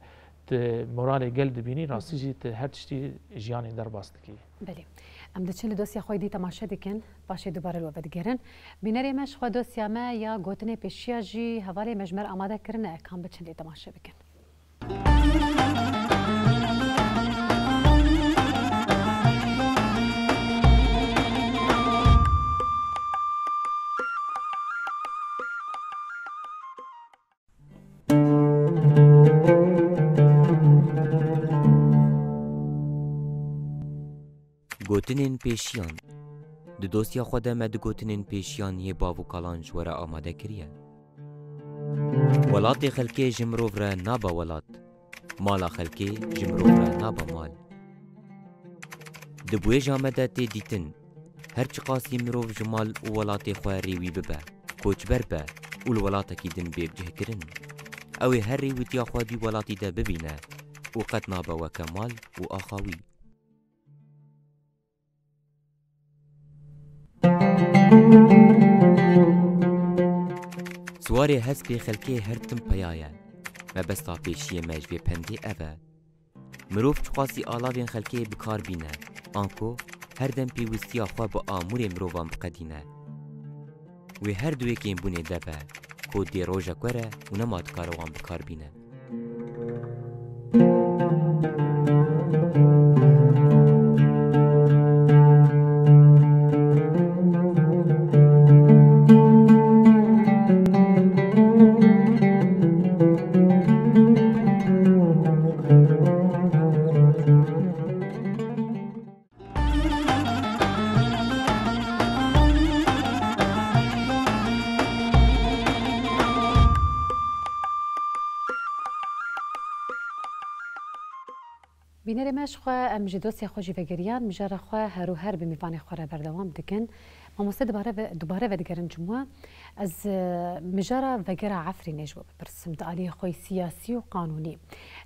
مورال گل دبینی راستی جیت هر چی جیانی در باست کی. بله. ام دچین دوسیا خوی دی تماشا دکن باشه دوباره لو بدگرن. بینری مش خو دوسیا ما یا گوتنه پیشیا جی حواله مجمر آماده کرنه کام بچین دی تماشا بکن. گوتنین پیشیان دو دوستیا خود مد گوتنین پیشیان یه باو کالان جوره آماده کریه ولات خلکی جمروف را نابا ولات مالا خلکی جمروف را نابا مال دبوی جامده تی دیتن هرچی قاسی مروف جمال و ولات خواه ریوی ببه کوچبر به اول ولاتا کی دن بیب جه کرن اوی هر ریویتیا خواه دی ولاتی ده ببینه و قد نابا و کمال و آخاوی سواری هسپی خلکی هر تم پیایه ما بستا پیشی مجوی پندی اوه مروف چقاسی آلاوین خلکی بکار بینه آنکو هر دم پیوستی خواه با آمور مروفان بقدینه و هر دوی که این بونه دبه کود دی روژا کوره و نماد کاروان بکار بینه بینر مش خو ام جدوسی خوشی وگریان مجار خو هر و هر بمیفانی خوره بردوام دکن ما مست دوباره ودگرن جمعه از مجار وگرا عفری نجوا برسم دالی خوی سیاسی و قانونی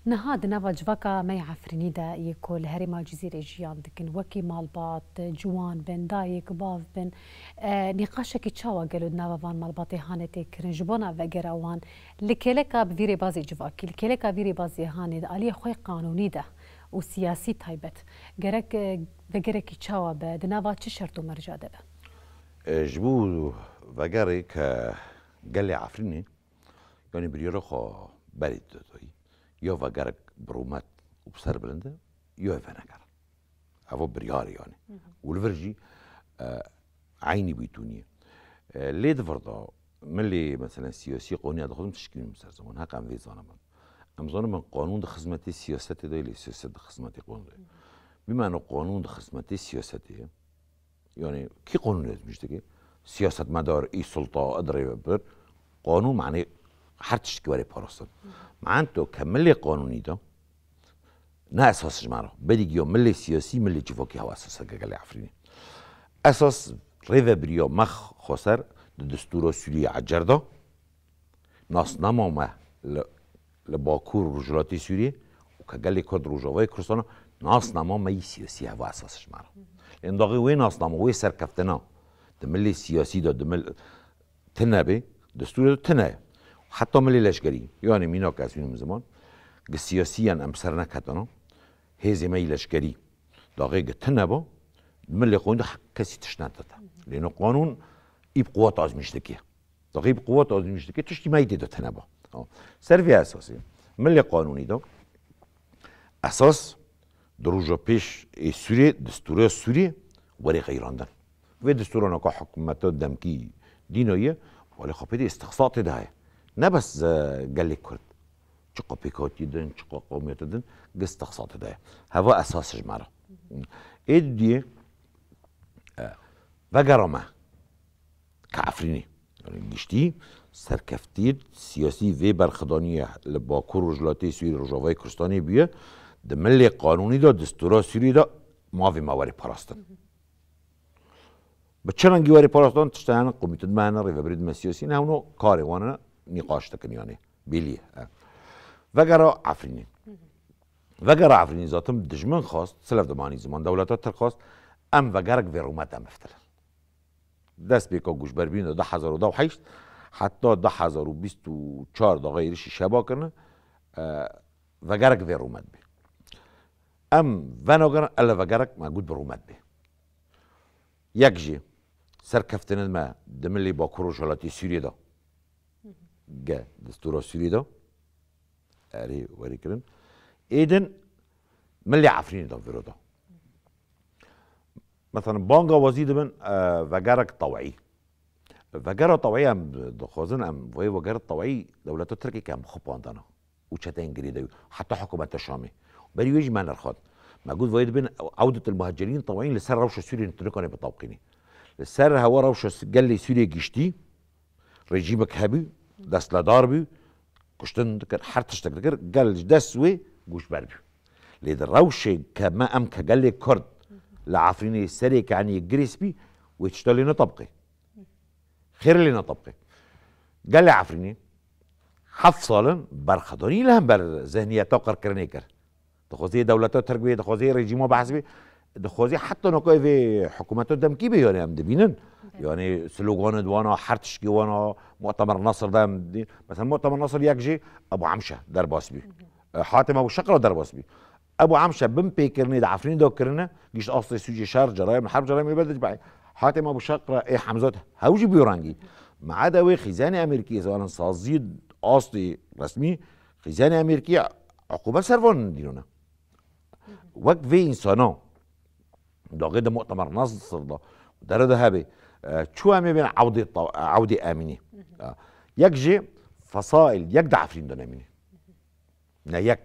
نهاد نوا جواکا می عفرینی دا یکل هری ما جزیره جیان دکن وکی مالبات جوان بن دایک باف بن نقاش کی چاوا گلود نوا وان مالبات هانتی کرن جبونا وگرا وان لکلکا بویری بازی جواکی لکلکا ویری بازی هانی دالی خوی قانونی دا و سیاسی تایبت گرک وگرکی چاوا به دنوا چه شرط و مرجع ده جبو وگری که گلی عفرینی یعنی بریاره خوا برید دادایی یا وگرک برومت و بسر بلنده یا افنگر او بریاری یعنی والفرجی عینی بیتونیه لید فردا ملی مثلا سیاسی قانونی ادخلم تشکیل مسر زمان حق ام ویزانه من امزانه من قانون ده خدمت سیاست ده سیاست ده خدمت قانون ده بمعنی قانون ده خدمت سیاسته یعنی کی قانون لازم میشه که سیاست مدار ای سلطه اداره بر قانون معنی هر تشتكي وري باراستان معناتو كملي قانوني ده نه اساسش مرا بديگيو ملي سياسي ملي جفاكي هوا اساسا قال عفريني اساس ريفا بريو مخ خسر دستور سوريا عجردا ناس نمامه لباكور رجلاتي سوريا وكقال كرد رجاوي كردستان ناس نمامه سياسي هوا اساسش مرا لان داغي وين ناس نمامه وين سركفتنا دملي سياسي ده دمل تنبي دستور تنبي حتى ملي لشكري يعني مينا كاسين من زمان سياسيا ام سرنا كتنا هزي مي لشكري دقيقه تنبا ملي قانون كسي تشنتتا لانه قانون يب قوات ازمشتكي دقيق قوات ازمشتكي تشتي ما يدي تنبا سيرفي اساسي ملي قانوني ده اساس دروجا بيش سوري دستور سوري وري غيراندن و دستورنا كحكومات دمكي دينيه ولا خبيدي استقصاء ده نه بس قال لك كرد چقا بيكات يدن چقا قوميات يدن قصة اقتصاد ده هوا اساس جمارة ادي وقرمه كعفريني يعني جشتي سركفتير سياسي في برخدانية لباكور رجلاتي سوري رجاوي كردستاني بيه ده ملي قانوني ده دستورا سوري ده ما في مواري باراستان بچرنگی واری پاراستان تشتهن قومیت دمانه ریو برید مسیاسی نه اونو کاری وانه نقاش تکن يعني بيليه وقرا عفريني وقرا عفريني ذاتم دجمن خواست سلف دماني زمان دولتات ترخواست ام وقرق في رومات ام افتر دست بيكا گوش بربين 10,008 حتى 1024 دا غيرش شبا كنا وقرق في رومات بي ام ونقرا الا وقرق موجود برومات بي يكجي سركفتن الما دملي باكورو جلاتي سوريا دا جا دستور سوري ده اري وري كرن ايدن ملي عفرين ده فيرو ده مثلا بانجا وزيد من وقارك طوعي وقارة طوعي ام دخوزن ام وهي وقارة طوعي دولة تركي كام خباندنا وشتين جريدة حتى حكومة الشامي بري يجي ما نرخد موجود ويد بين عودة المهاجرين طوعين لسر روش سوريا نتركوني بطوقيني لسر هوا روش قال لي سوريا جشتي رجيمك هبي دست لدار بي كشتن دكر حرتش دكر قال دسوي قوش بربي ليد الروشي كما ام كقال لي كرد لعفريني سري كعني جريس بي ويشتغل لنا طبقي خير لنا طبقي قال لي عفريني حفصالا برخدوني لهم بر ذهنيه توقر كرنيكر دخوزي دولتات تركبيه دخوزي ريجيمو بحسبي دخوزي حتى نوكاي في حكومات دمكي بي يعني ام دبينن يعني سلوغان دوانا حرتشكي وانا مؤتمر نصر ده مثلا مؤتمر نصر يكجي ابو عمشه درباس بي حاتم ابو شقره درباس بي ابو عمشه بن بيكرني ده عفرين دو كرنا جيش اصلي سوجي شهر جرايم حرب جرايم يبدج بعي حاتم ابو شقره ايه حمزات هوجي بيورانجي ما عدا وي خزانه امريكيه سواء صازيد اصلي رسمي خزانه امريكيه عقوبه سرفون دينونا وقت في انسانه ده غير مؤتمر نصر ده ده هابي شو عم بين عودة آمنة يكجي فصائل يك عفرين دون آمنة نا يك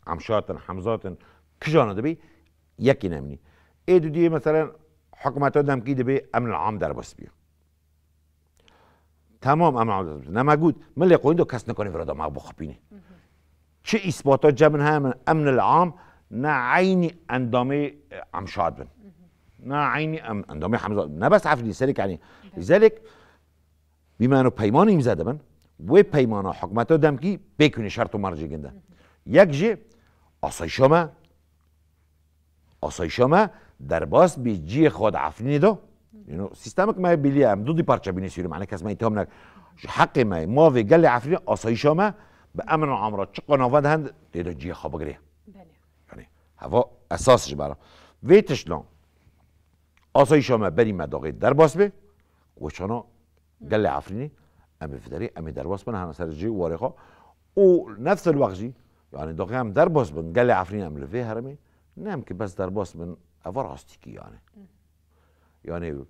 عمشات حمزات كجانا دبي يك آمنة إيه دي مثلا حكومات دم كي دبي أمن العام در بس بيه تمام أمن العام در بس نما جود من اللي يقولون دو كاس نكوني فردا مع بخبيني شو إثباتات جابنها من أمن العام نا عيني أندامي عمشات بن نا عيني أندامي حمزة نا بس عفرين سالك يعني لذلك بما أنه بيماني مزاده من و بيمانا حكومات دمكي بيكوني شرط مرجع جدا يكجي آسایشما در باس بيجي خود عفريني دو يعني سيستمك ما بيلي ام دودي بارچه بيني سوري معناه كاس ما يتهم لك حق ما في قال لي عفريني آسایشما بأمن العمرة چقا نافد هند تيدا جي خبقري يعني هوا اساسش برا ويتشلون آسایشما بري مداغي در باس بي وشانا قال لي عفريني ام فدري ام در باس بن هنا سر جي وارقه ونفس الوقت جي يعني داغي هم در باس بن قال لي عفريني ام لفي هرمي نعم که بس در باس من افراستيكي يعني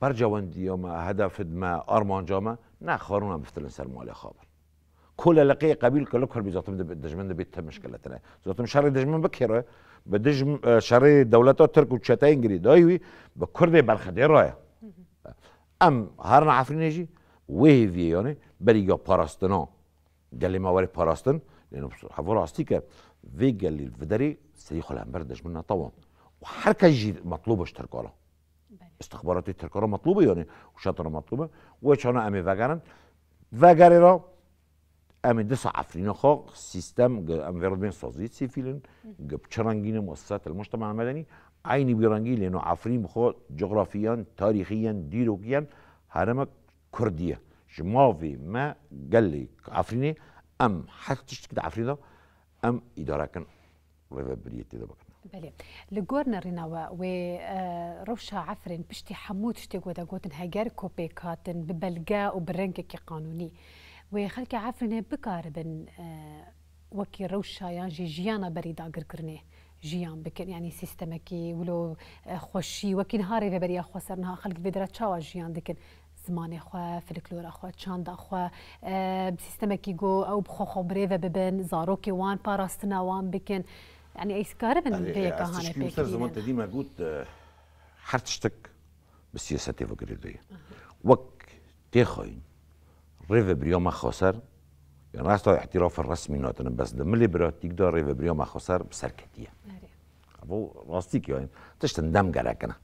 برجواندي يوم هدف ما ارمان جامه نه خارون بفتلن سر مالي خابر كل لقي قبيل كلكر بذاتهم دجمن بيت مشكله تلا ذاتهم شر دجمن بكره بدجم شر دولات ترك وشتا انجلي دايوي بكرد بالخدير رايه ام هرنا عفرين يجي وهي في يعني بری یا پاراستنا گلی ما وری پاراستن لانه هوا راستی که وی گلی الفدري سری خلهم بردش منها طبعا وهر كجي مطلوبش تركالا استخبارات تركالا مطلوبه يعني وشاطره مطلوبه وشانا امي وگری را امی دست عفرین خا سیستم ام وردبین سازی سیفیلن بچرانگین مؤسسات المجتمع المدني عینی بیرانگی لانه عفرین بخو جغرافیان تاریخیان دیروکیان هرم کردیه جماوی ما قال لي عفرینی ام حتی تشتكي عفرینه ام اداره کن ريفابريتي دابا بله لگورن ریناوا و روشا عفرین پشتی حمود تشتی گودا گوتن هگر کوپیکاتن ببلگا و برنگ کی قانونی و خلک عفرین بکاربن وکی روشا یانجی جیانا بریدا گرکرنه جیان بکن یعنی سیستمکی ولو خوشی وکی نهاری و بریا خسرنها خلک بدرا چاوا جیان دکن زمان خو فلکلور خو چاند خو سیستمکی گو او بخو خبره و ببن زاروکی وان پاراستنا وان بکن يعني اي سكارة من بيك هانا بيك زمان ديما قلت حرتشتك بالسياسة تفكرية وك تخاين ريفا بريوم خسر يعني راس اعتراف الرسمي ناتنا بس دم اللي براتيك دا ريفا بريوم خسر بسركتية ابو راستيك يعني تشتندم قالكنا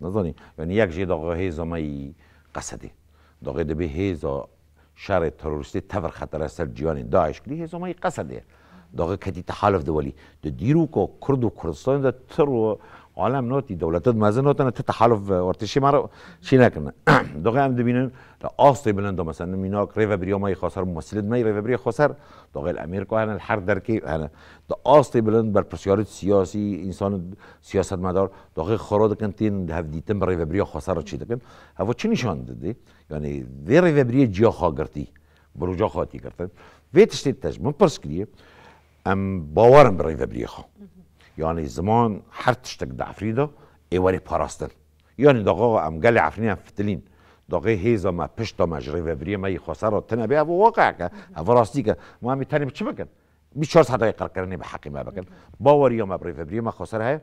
نظني يعني ياك جي داغ هيزا ما قصدي داغ دبي هيزا شر تروریستی تفر خطر سر جیان داعش کلی هزا ما قصده داغه کتی تحالف دولی دیرو کو کرد و کردستان ده تر و عالم نوتی دولتات مازنوتن تتحالف ورتشی مرا چی نکنه داغه هم دبینن آستی بلند مثلا میناک ریو بریومای خسر ممثلت می ریو بری خسر داغه الامریکا هن الحر درکی هن دا آستی بلند بر پرسیارت سیاسی انسان سیاست مدار داغه خراد کنتین ده دیتم ریو بری خسر چی دکن هوا چی نشان دادی یعنی وی ریو بری جیا خاگرتی بروجا خاطی کرد وی تشتیت تج من پرسکریه ام باورم برای ریو خا يعني زمان هر تشتك دعفريدا ايواري باراستن يعني دقاقا ام قال عفرين فتلين دقاقا هيزا ما بشتا مجري فبريه ما يخسر تنبيه ابو واقعك افراستيك ما مي تاني بتش بكن بشار حدا يقرقرني بحقي ما بكن باور يوم بري فبريه ما خسرها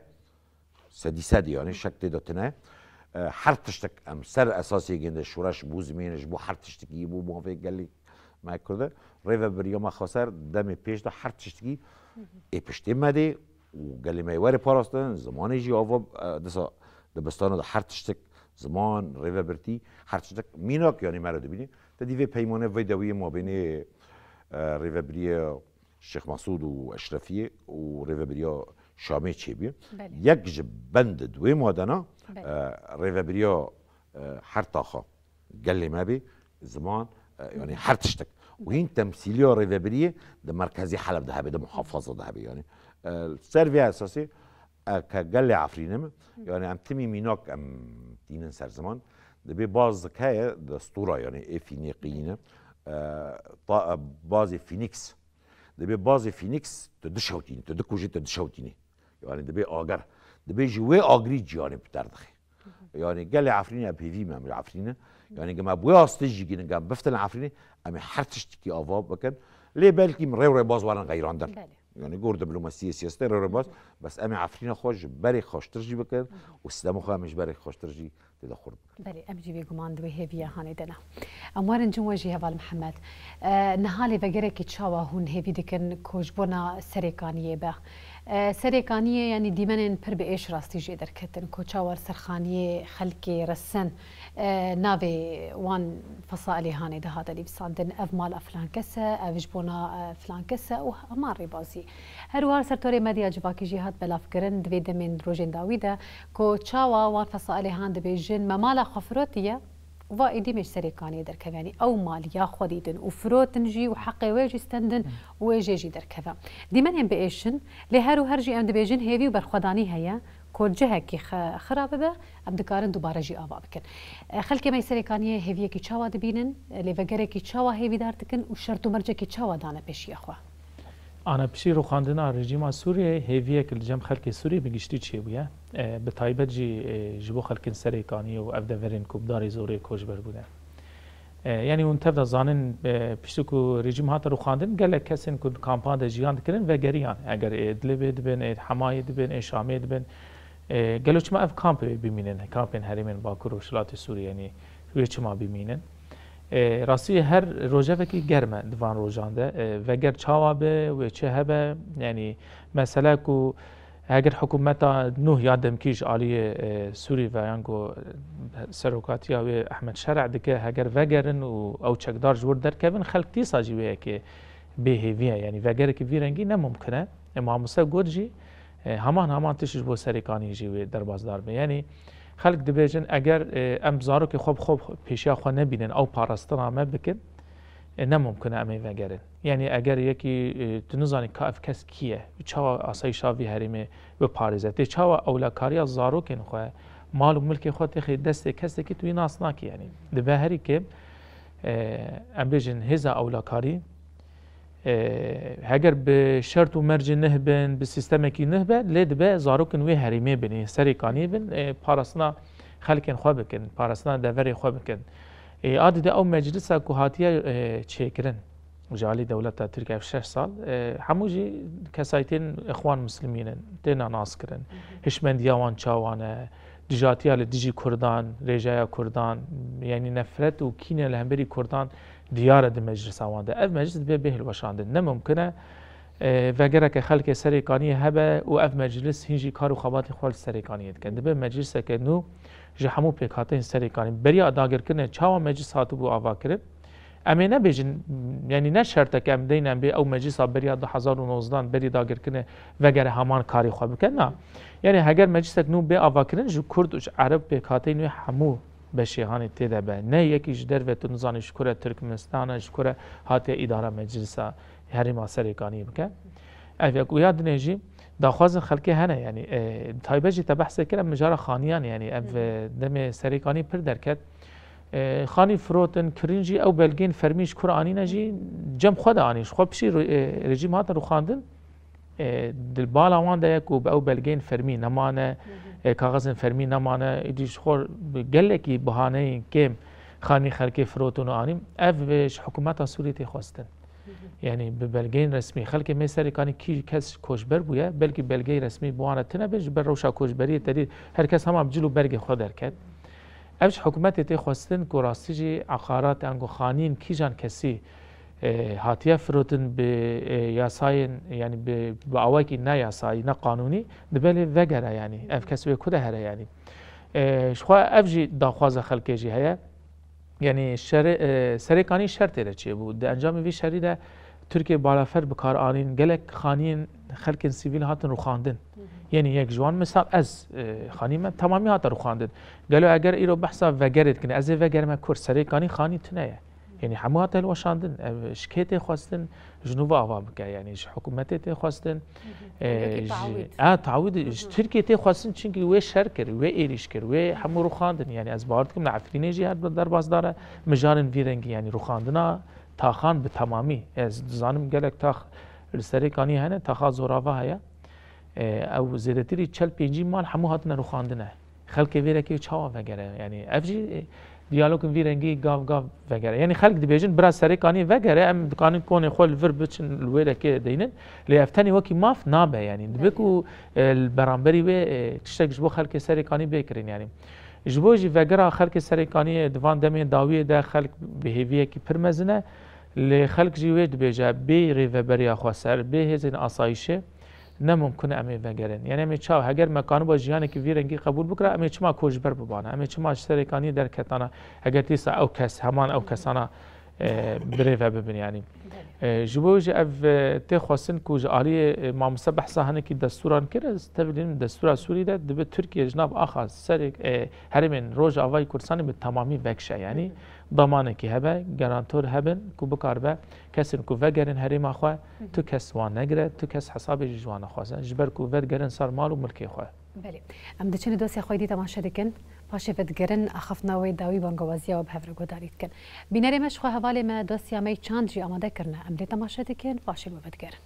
سدي يعني شكت دوتنا هر تشتك ام سر اساسي جند شورش بوز مينش بو هر تشتكي بو موافق قال لي ما كده ريفا بريه ما خسر دم بيش ده هر تشتكي اي بشتي مدي وقال لي ما يواري باراستن زمان يجي اوفا دسا دبستانو ده هر تشتك زمان ريفا برتي هر تشتك ميناك يعني مرا دبيني تدي في بيمانه فيديويه ما بين ريفا بريه الشيخ مسعود واشرفيه وريفا بريه شامي تشيبي يك بند دوي مودنا ريفا بريه هر طاخه قال لي ما بي زمان يعني هر تشتك وهين تمثيليه ريفا بريه ده مركزي حلب دهبي ده محافظه دهبي يعني السيرفي اساسي كقال لي عفرينم يعني ام تمي مينوك ام تينن سر زمان دبي باز كايا دستوره يعني اي فينيقينا بازي فينيكس دبي بازي فينيكس تدشوتيني تدكوجي تدشوتيني يعني دبي اجر دبي جوي اجري جاني بتردخي يعني قال لي عفرينه بي في ما عفرينه يعني جما ابويا استجي جن بفتن عفرينه ام حرتشتكي افاب بكن ليه بالكي من ري باز وانا غيراندن يعني جور دبلوماسيه سياسيه رباس بس امي عفرينه خوش بري خوش ترجي بكر واستدامو خا مش بري خوش ترجي تدخل بلي امجي بيغمان دوي هيفيا هاني دنا اموارن جون وجه هبال محمد نهالي بغيرك تشاوا هون هيفي دكن كوجبونا سريكانيه با سريكانيه يعني ديمن پر بايش راستي جي دركتن كوچاور سرخانيه خلكي رسن نافي وان فصائلي هاني ده هذا اللي بصادن اف مال فلان كسه افجبونا فلان كسه وامار بازي هروار سرتوري مديا جباكي جهات بلافكرن دويد من روجين داويدا كوچاوا وان فصائلي هاند بيجن ممالا خفروتيه وايدي مش سريكاني دركب يعني او مال ياخذ يدن وفروتنجي وحقي ويجي استندن ويجي دركبه ديمن بايشن لهرو هرجي ام دبيجن هيفي وبرخداني هيا كل جهه كي خراب به ام دكارن دوباره جي ابا بكن خلكي ما سريكانيه هيفي كي تشاوا دبينن لفجر كي تشاوا هيفي دارتكن وشرط مرجه كي تشاوا دانا بيش ياخوا انا بشي رو خاندنا رژیم سوریه هیویه که الجم خلک سوریه بگشتی چی بوده به تایبت جبو خلکن سریکانی و افدورین کوبداری زوری کوچبر بوده یعنی اون تفدا زانن پشتو رژیم هات رو خاندن گله کسین که کامپان دجیان دکرن و گریان اگر ادلب دبن حمایه دبن شامی دبن گلو چما اف کامپ ببینن کامپن هریمن باکور و شلات سوریه یعنی روی چما ببینن راستی هر روزه کی گرمه دوان روزانده و گر چاوا به و چه هبه یعنی مثلا کو اگر حکومت نوح یادم کیش عالی سوری و یانگو سروکاتی و احمد شرع دکه اگر وگرن و او چکدار جور در کبن خلق تی ساجیوه که بهویه یعنی وگر که ویرنگی نممکنه اما مسا گرجی همان تشش بو سریکانی جیوه در بازدار به یعنی خلق دبیجن اگر ام زارو که خوب پیشیا خو نبینن او پاراستنا ما بکن نممکنه امی وگرن یعنی اگر یکی تنزانی که اف کس کیه چاوا آسایشا وی هریمه و پارزه تی چاوا اولکاری از زارو کن خواه مال و ملک خود تخی دست کس که توی ناس ناکی یعنی دبه هری که ام بیجن هزا اولکاری اگر به شرط و مرج نهبن به سیستم کی نهبه لید به زاروکن وی هریمه بنی سری کانی بن پارسنا خلکن خو بکن پارسنا دوری خو بکن عادت او مجلس کوهاتیه چیکرن جالی دولت ترکیه 6 سال هموجی کسایتین اخوان مسلمین دینا ناس کرن هشمندیاوان چاوانه دجاتیال دیجی کردان رجایا کردان یعنی نفرت و کینه لهمبری کردان دیار د مجلس آوانده اف مجلس به بهل وشانده نممکنه وگره که خلک سریکانی هبه و اف مجلس هنجی کار و خبات خال سریکانیت کنده به مجلس که نو جهمو پیکاتین سریکانی بری اداگر کنه چاوا مجلس هاتو بو آوا کرد امی نبیجن یعنی نه شرط که ام دینم به او مجلس بری 2019 بری داگر کنه وگره همان کاری خو بکن نه یعنی اگر مجلس نو به آوا کردن جو کرد و عرب پیکاتین همو بشیهانی تیده به نه یکیش در و تنظان شکر ترکمنستان شکر هاتی اداره مجلس هریما سریکانی بکن اوه یاد نجی داخواز خلقی هنه یعنی تایبه جی تبحث کرد مجار خانیان یعنی اوه دم سریکانی پر درکت خانی فروتن کرینجی او بلگین فرمیش کرانی نجی جم خود آنیش خوب بشی رژیم هات رو خواندن دل بالا وان ده کو او بلگین فرمی نمانه کاغذ فرمی نمانه ایدیش خور گله کی بهانه کم خانی خلقی فروتون آنیم اوش حکومت سوریه خواستن یعنی به بلگین رسمی خلق میسری کانی کی کس کوشبر بوده بلکه بلگی رسمی بوانه تنه بج بر روشا کوشبری تدید هر کس هم ابجلو برگ خود درکد اوش حکومت تی خواستن کو راستیجی عقارات انگو خانین کی جان کسی هاتیه فروتن به یاساین یعنی به آواکی نه یاسایی نه قانونی دبلی وگره یعنی اف کسی کده هره یعنی شخوا افجی داخواز خلقی جی هیا یعنی سریکانی شرطی را چیه بود ده انجام وی شری ده ترکیه بالافر بکار آنین گلک خانین خلق سیویل هاتن رو خواندن یعنی یک جوان مثال از خانی من تمامی هات رو خواندن گلو اگر ایرو بحثا وگرد کنه از وگر ما کور سریکانی خانی تنه یعنی همه هات الوشاندن شکایت خواستن جنوب آوا بکه یعنی حکومت تی خواستن تعویض ترکیه تی خواستن چونکه وی شر کرد وی ایریش کرد وی همه رو خواندن یعنی از بارد کم نعفرینه جهت در بازداره مجارن ویرنگی یعنی رو خواندنا تاخان به تمامی از زانم گلک تاخ سریکانی هنه تاخا زوراوا هیا او زیرتری 40-50 مال همه هاتن رو خواندنه خلق ویره که چاوا وگره یعنی افجی دیالوگ ویرنگی گاو وگره یعنی خلق دبیجن برا سریکانی وگره ام دکانی کون خول ور بچن الویله که دینن لیافتنی وکی ماف نابه یعنی دبکو البرانبری و تشتک جبو خلق سریکانی بکرین یعنی جبو جی وگره خلق سریکانی دوان دمی داویه ده خلق بهیویه کی پرمزنه لی خلق جیوه دبیجه بی ریو بریا خواسر بی هزین آسایشه نممکنه امی وگرن یعنی امی چاو اگر مکانو با جیانی که ویرنگی قبول بکره امی چما کوشبر ببانه امی چما سریکانی در کتانه اگر تیسا او کس همان او کسانه بری و ببین یعنی جبوج اف تی خواستن کوج عالی مامسا بحثا هنه که دستوران کرد تبلیم دستور سوری ده دبه ترکیه جناب آخا سریک هرمین روز آوای کردستانی به تمامی وکشه یعنی ضمانه که هبه گرانتور هبن کو بکار به کسی کو وگرن هریم آخوا تو کس وان نگره تو کس حساب جوان خواسته جبر کو وگرن سر مال و ملکی خوا بله ام دچنی دوستی خویدی تماشا دکن پاشه ودگرن اخفنا وی داوی بانگوازی و بهفر گوداریت کن بینری مش خو حواله ما دوستی می چند جی آماده کرنه ام دی تماشا دکن پاشه ودگرن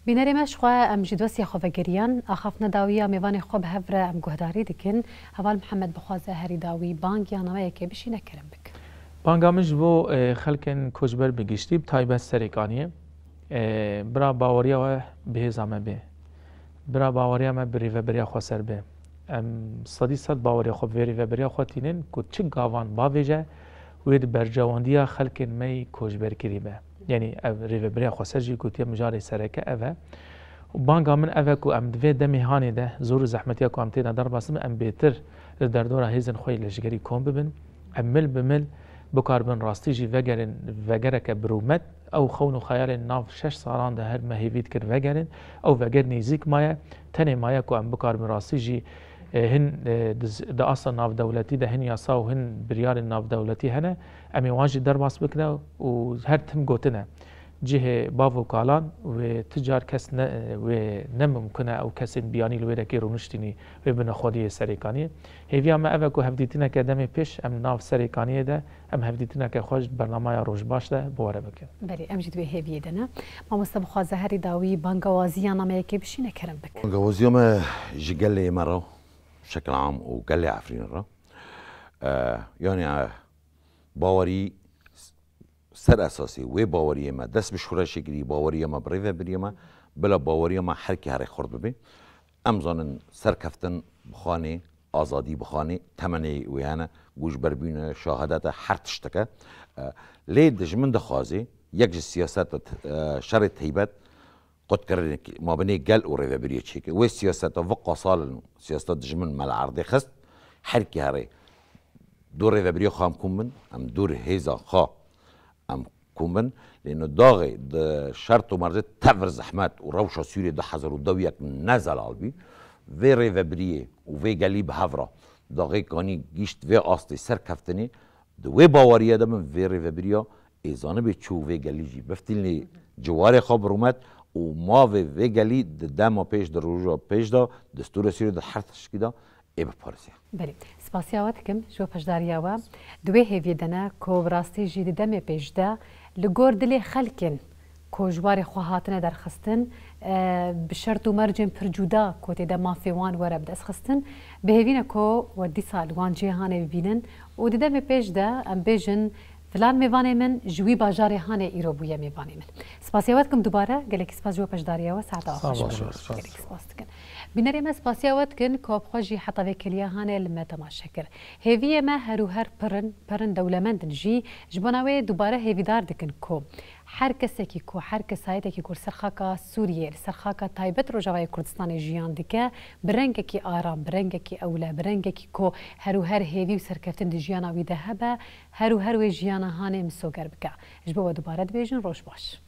بینەری مەشخوا ئەم جی دۆسیە خۆڤەگەریان ئاخافنە داویە میوانی خۆ بە هەورە ئەم گوهداری دکن هەواڵ محەممەد بخوازە هەری داوی بانگیانەوەیەکێ بشی نەکەرم بک. بانگامش بۆ خەلکن کوچبەر بگیشتی تایبەت سەرێکانیە برا باوەریەوە بهێزامە بێ برا باوەریامە بریڤەبریا خۆ سەر بێ ئەم سەدی سەد باوەریە خۆ بێریڤەبریا خۆتینن کو چ گاوان باوێژە وێ بەرجەوەندیە خەلکن مەی کۆچبەرکردی بە یعنی ئەو ریڤەبریا خۆ سەرژی گوتیە مجارێ سەرەکە ئەوە بانگا من ئەوە کو ئەم دوێ دەمی هانێدە زۆر زەحمەتیە کو ئەم تێدا دەرباسم ئەم بێتر لە دەردۆرە هێزن خۆی لەژگەری کۆم ببن ئەم مل بمل بکاربن ڕاستیژی ڤەگەرەکە برومەت ئەو خەون و خەیارێن ناو 6 ساڵان هەر مەهیویت کرد ڤەگەرن ئەو ڤەگەر نێزیک مایە تەنێ مایە کو ئەم بکاربن ڕاستیژی هن دا ئاسە ناودەولەتی دا هن یاسا و هن بریارên ناودەولەتی هەنە ئەمێ وانژی دەرباس بکنە و هەر تم گوتنە جهێ باv و کالان وێ تجار کەس وێ نەممکنە ئەو کەسên بیانی لێرەکەی ڕونشتینی وێ بنە خۆدیە سەرێکانیە هێویامە ئەvە و هەفدیتنەکە دەمێ پێش ئەم ناو سەرێکانیەدا ئەم هەفدیتنەکە خۆش بەرنامایە ڕۆژ باشدا بۆوەرە بکەن بەری ئەمژی دوێ هێویە دەنا مامۆستا بخوازە هەری داوی بانگەوازیان نامەیەکێ بشی نەکەرم بک بانگەوازیەمە ji gelê me re şekil am û gelê Efrînê re yani bawerî ser esasî wê baweriyê me dest bi şûreşekirî baweriyê me bi rêveberiyê me bila baweriyê me herkê herê xurt bibe em zanin serkeftin bixanê azadî bixanê temenê wê hene goşberbûne şahedete her tişteke lê ji min dixwazê yek ji siyaseta şerê teybet قدكرني ما بني قال وريفابريه تشيكي والسياسات وفق صال سياسات جمن مال عرضي خست حركي هاري دور ريفابريه خام كومن ام دور هيزا خا ام كومن لانه داغي شرط ومرجت تفر زحمات وروشه سوري ده حزر ودويك نزل علبي في ريفابريه وفي قليب هافرا داغي كاني جيشت في اصلي سر كفتني دوي باوريه ده من في ريفابريه ايزانه بتشو في قليجي بفتلني جواري خبرومات و ما وی گلی دما پیش در روزا پیش دا دستور سری در هر تشکی دا ای بپرسیم. بله. سپاسیاوات کم جو پشداریاوا دوی هیوی دنا کو براستی جید دم پیش دا لگور دلی خلکن کوجوار خواهاتنه در خستن بشرط و مرجم پرجودا کو تیدا مافیوان ورب دست خستن به هیوینه کو ودی سال وان جهان ببینن و دم پیش دا ام بیجن فلان میوانی من جوی باجاری هانه ایرو بویه میوانی من. سپاسیاوات کم دوباره گلی سپاس جو پشداریه و ساعت آخر شد. گلی سپاس کن. بینری ما سپاسیاوات کن کاب خوشی حتی وکلیه هانه لما تماشا کر. هیویه ما هرو هر پرن دولمند نجی جبناوی دوباره هیویدار دکن کو. هر کسی کی کو هر کسایتی کی کور سرخاکا سوریه سرخاکا تایبت رو جوای کردستان جیان دکه برنگ کی آرام برنگ کی اوله برنگ کی کو هرو هر هیوی و سرکفتن جیان آوی ده هبه هرو هر و جیان هانه مسوگر بکه. جبوا دوباره بیشن روش باش.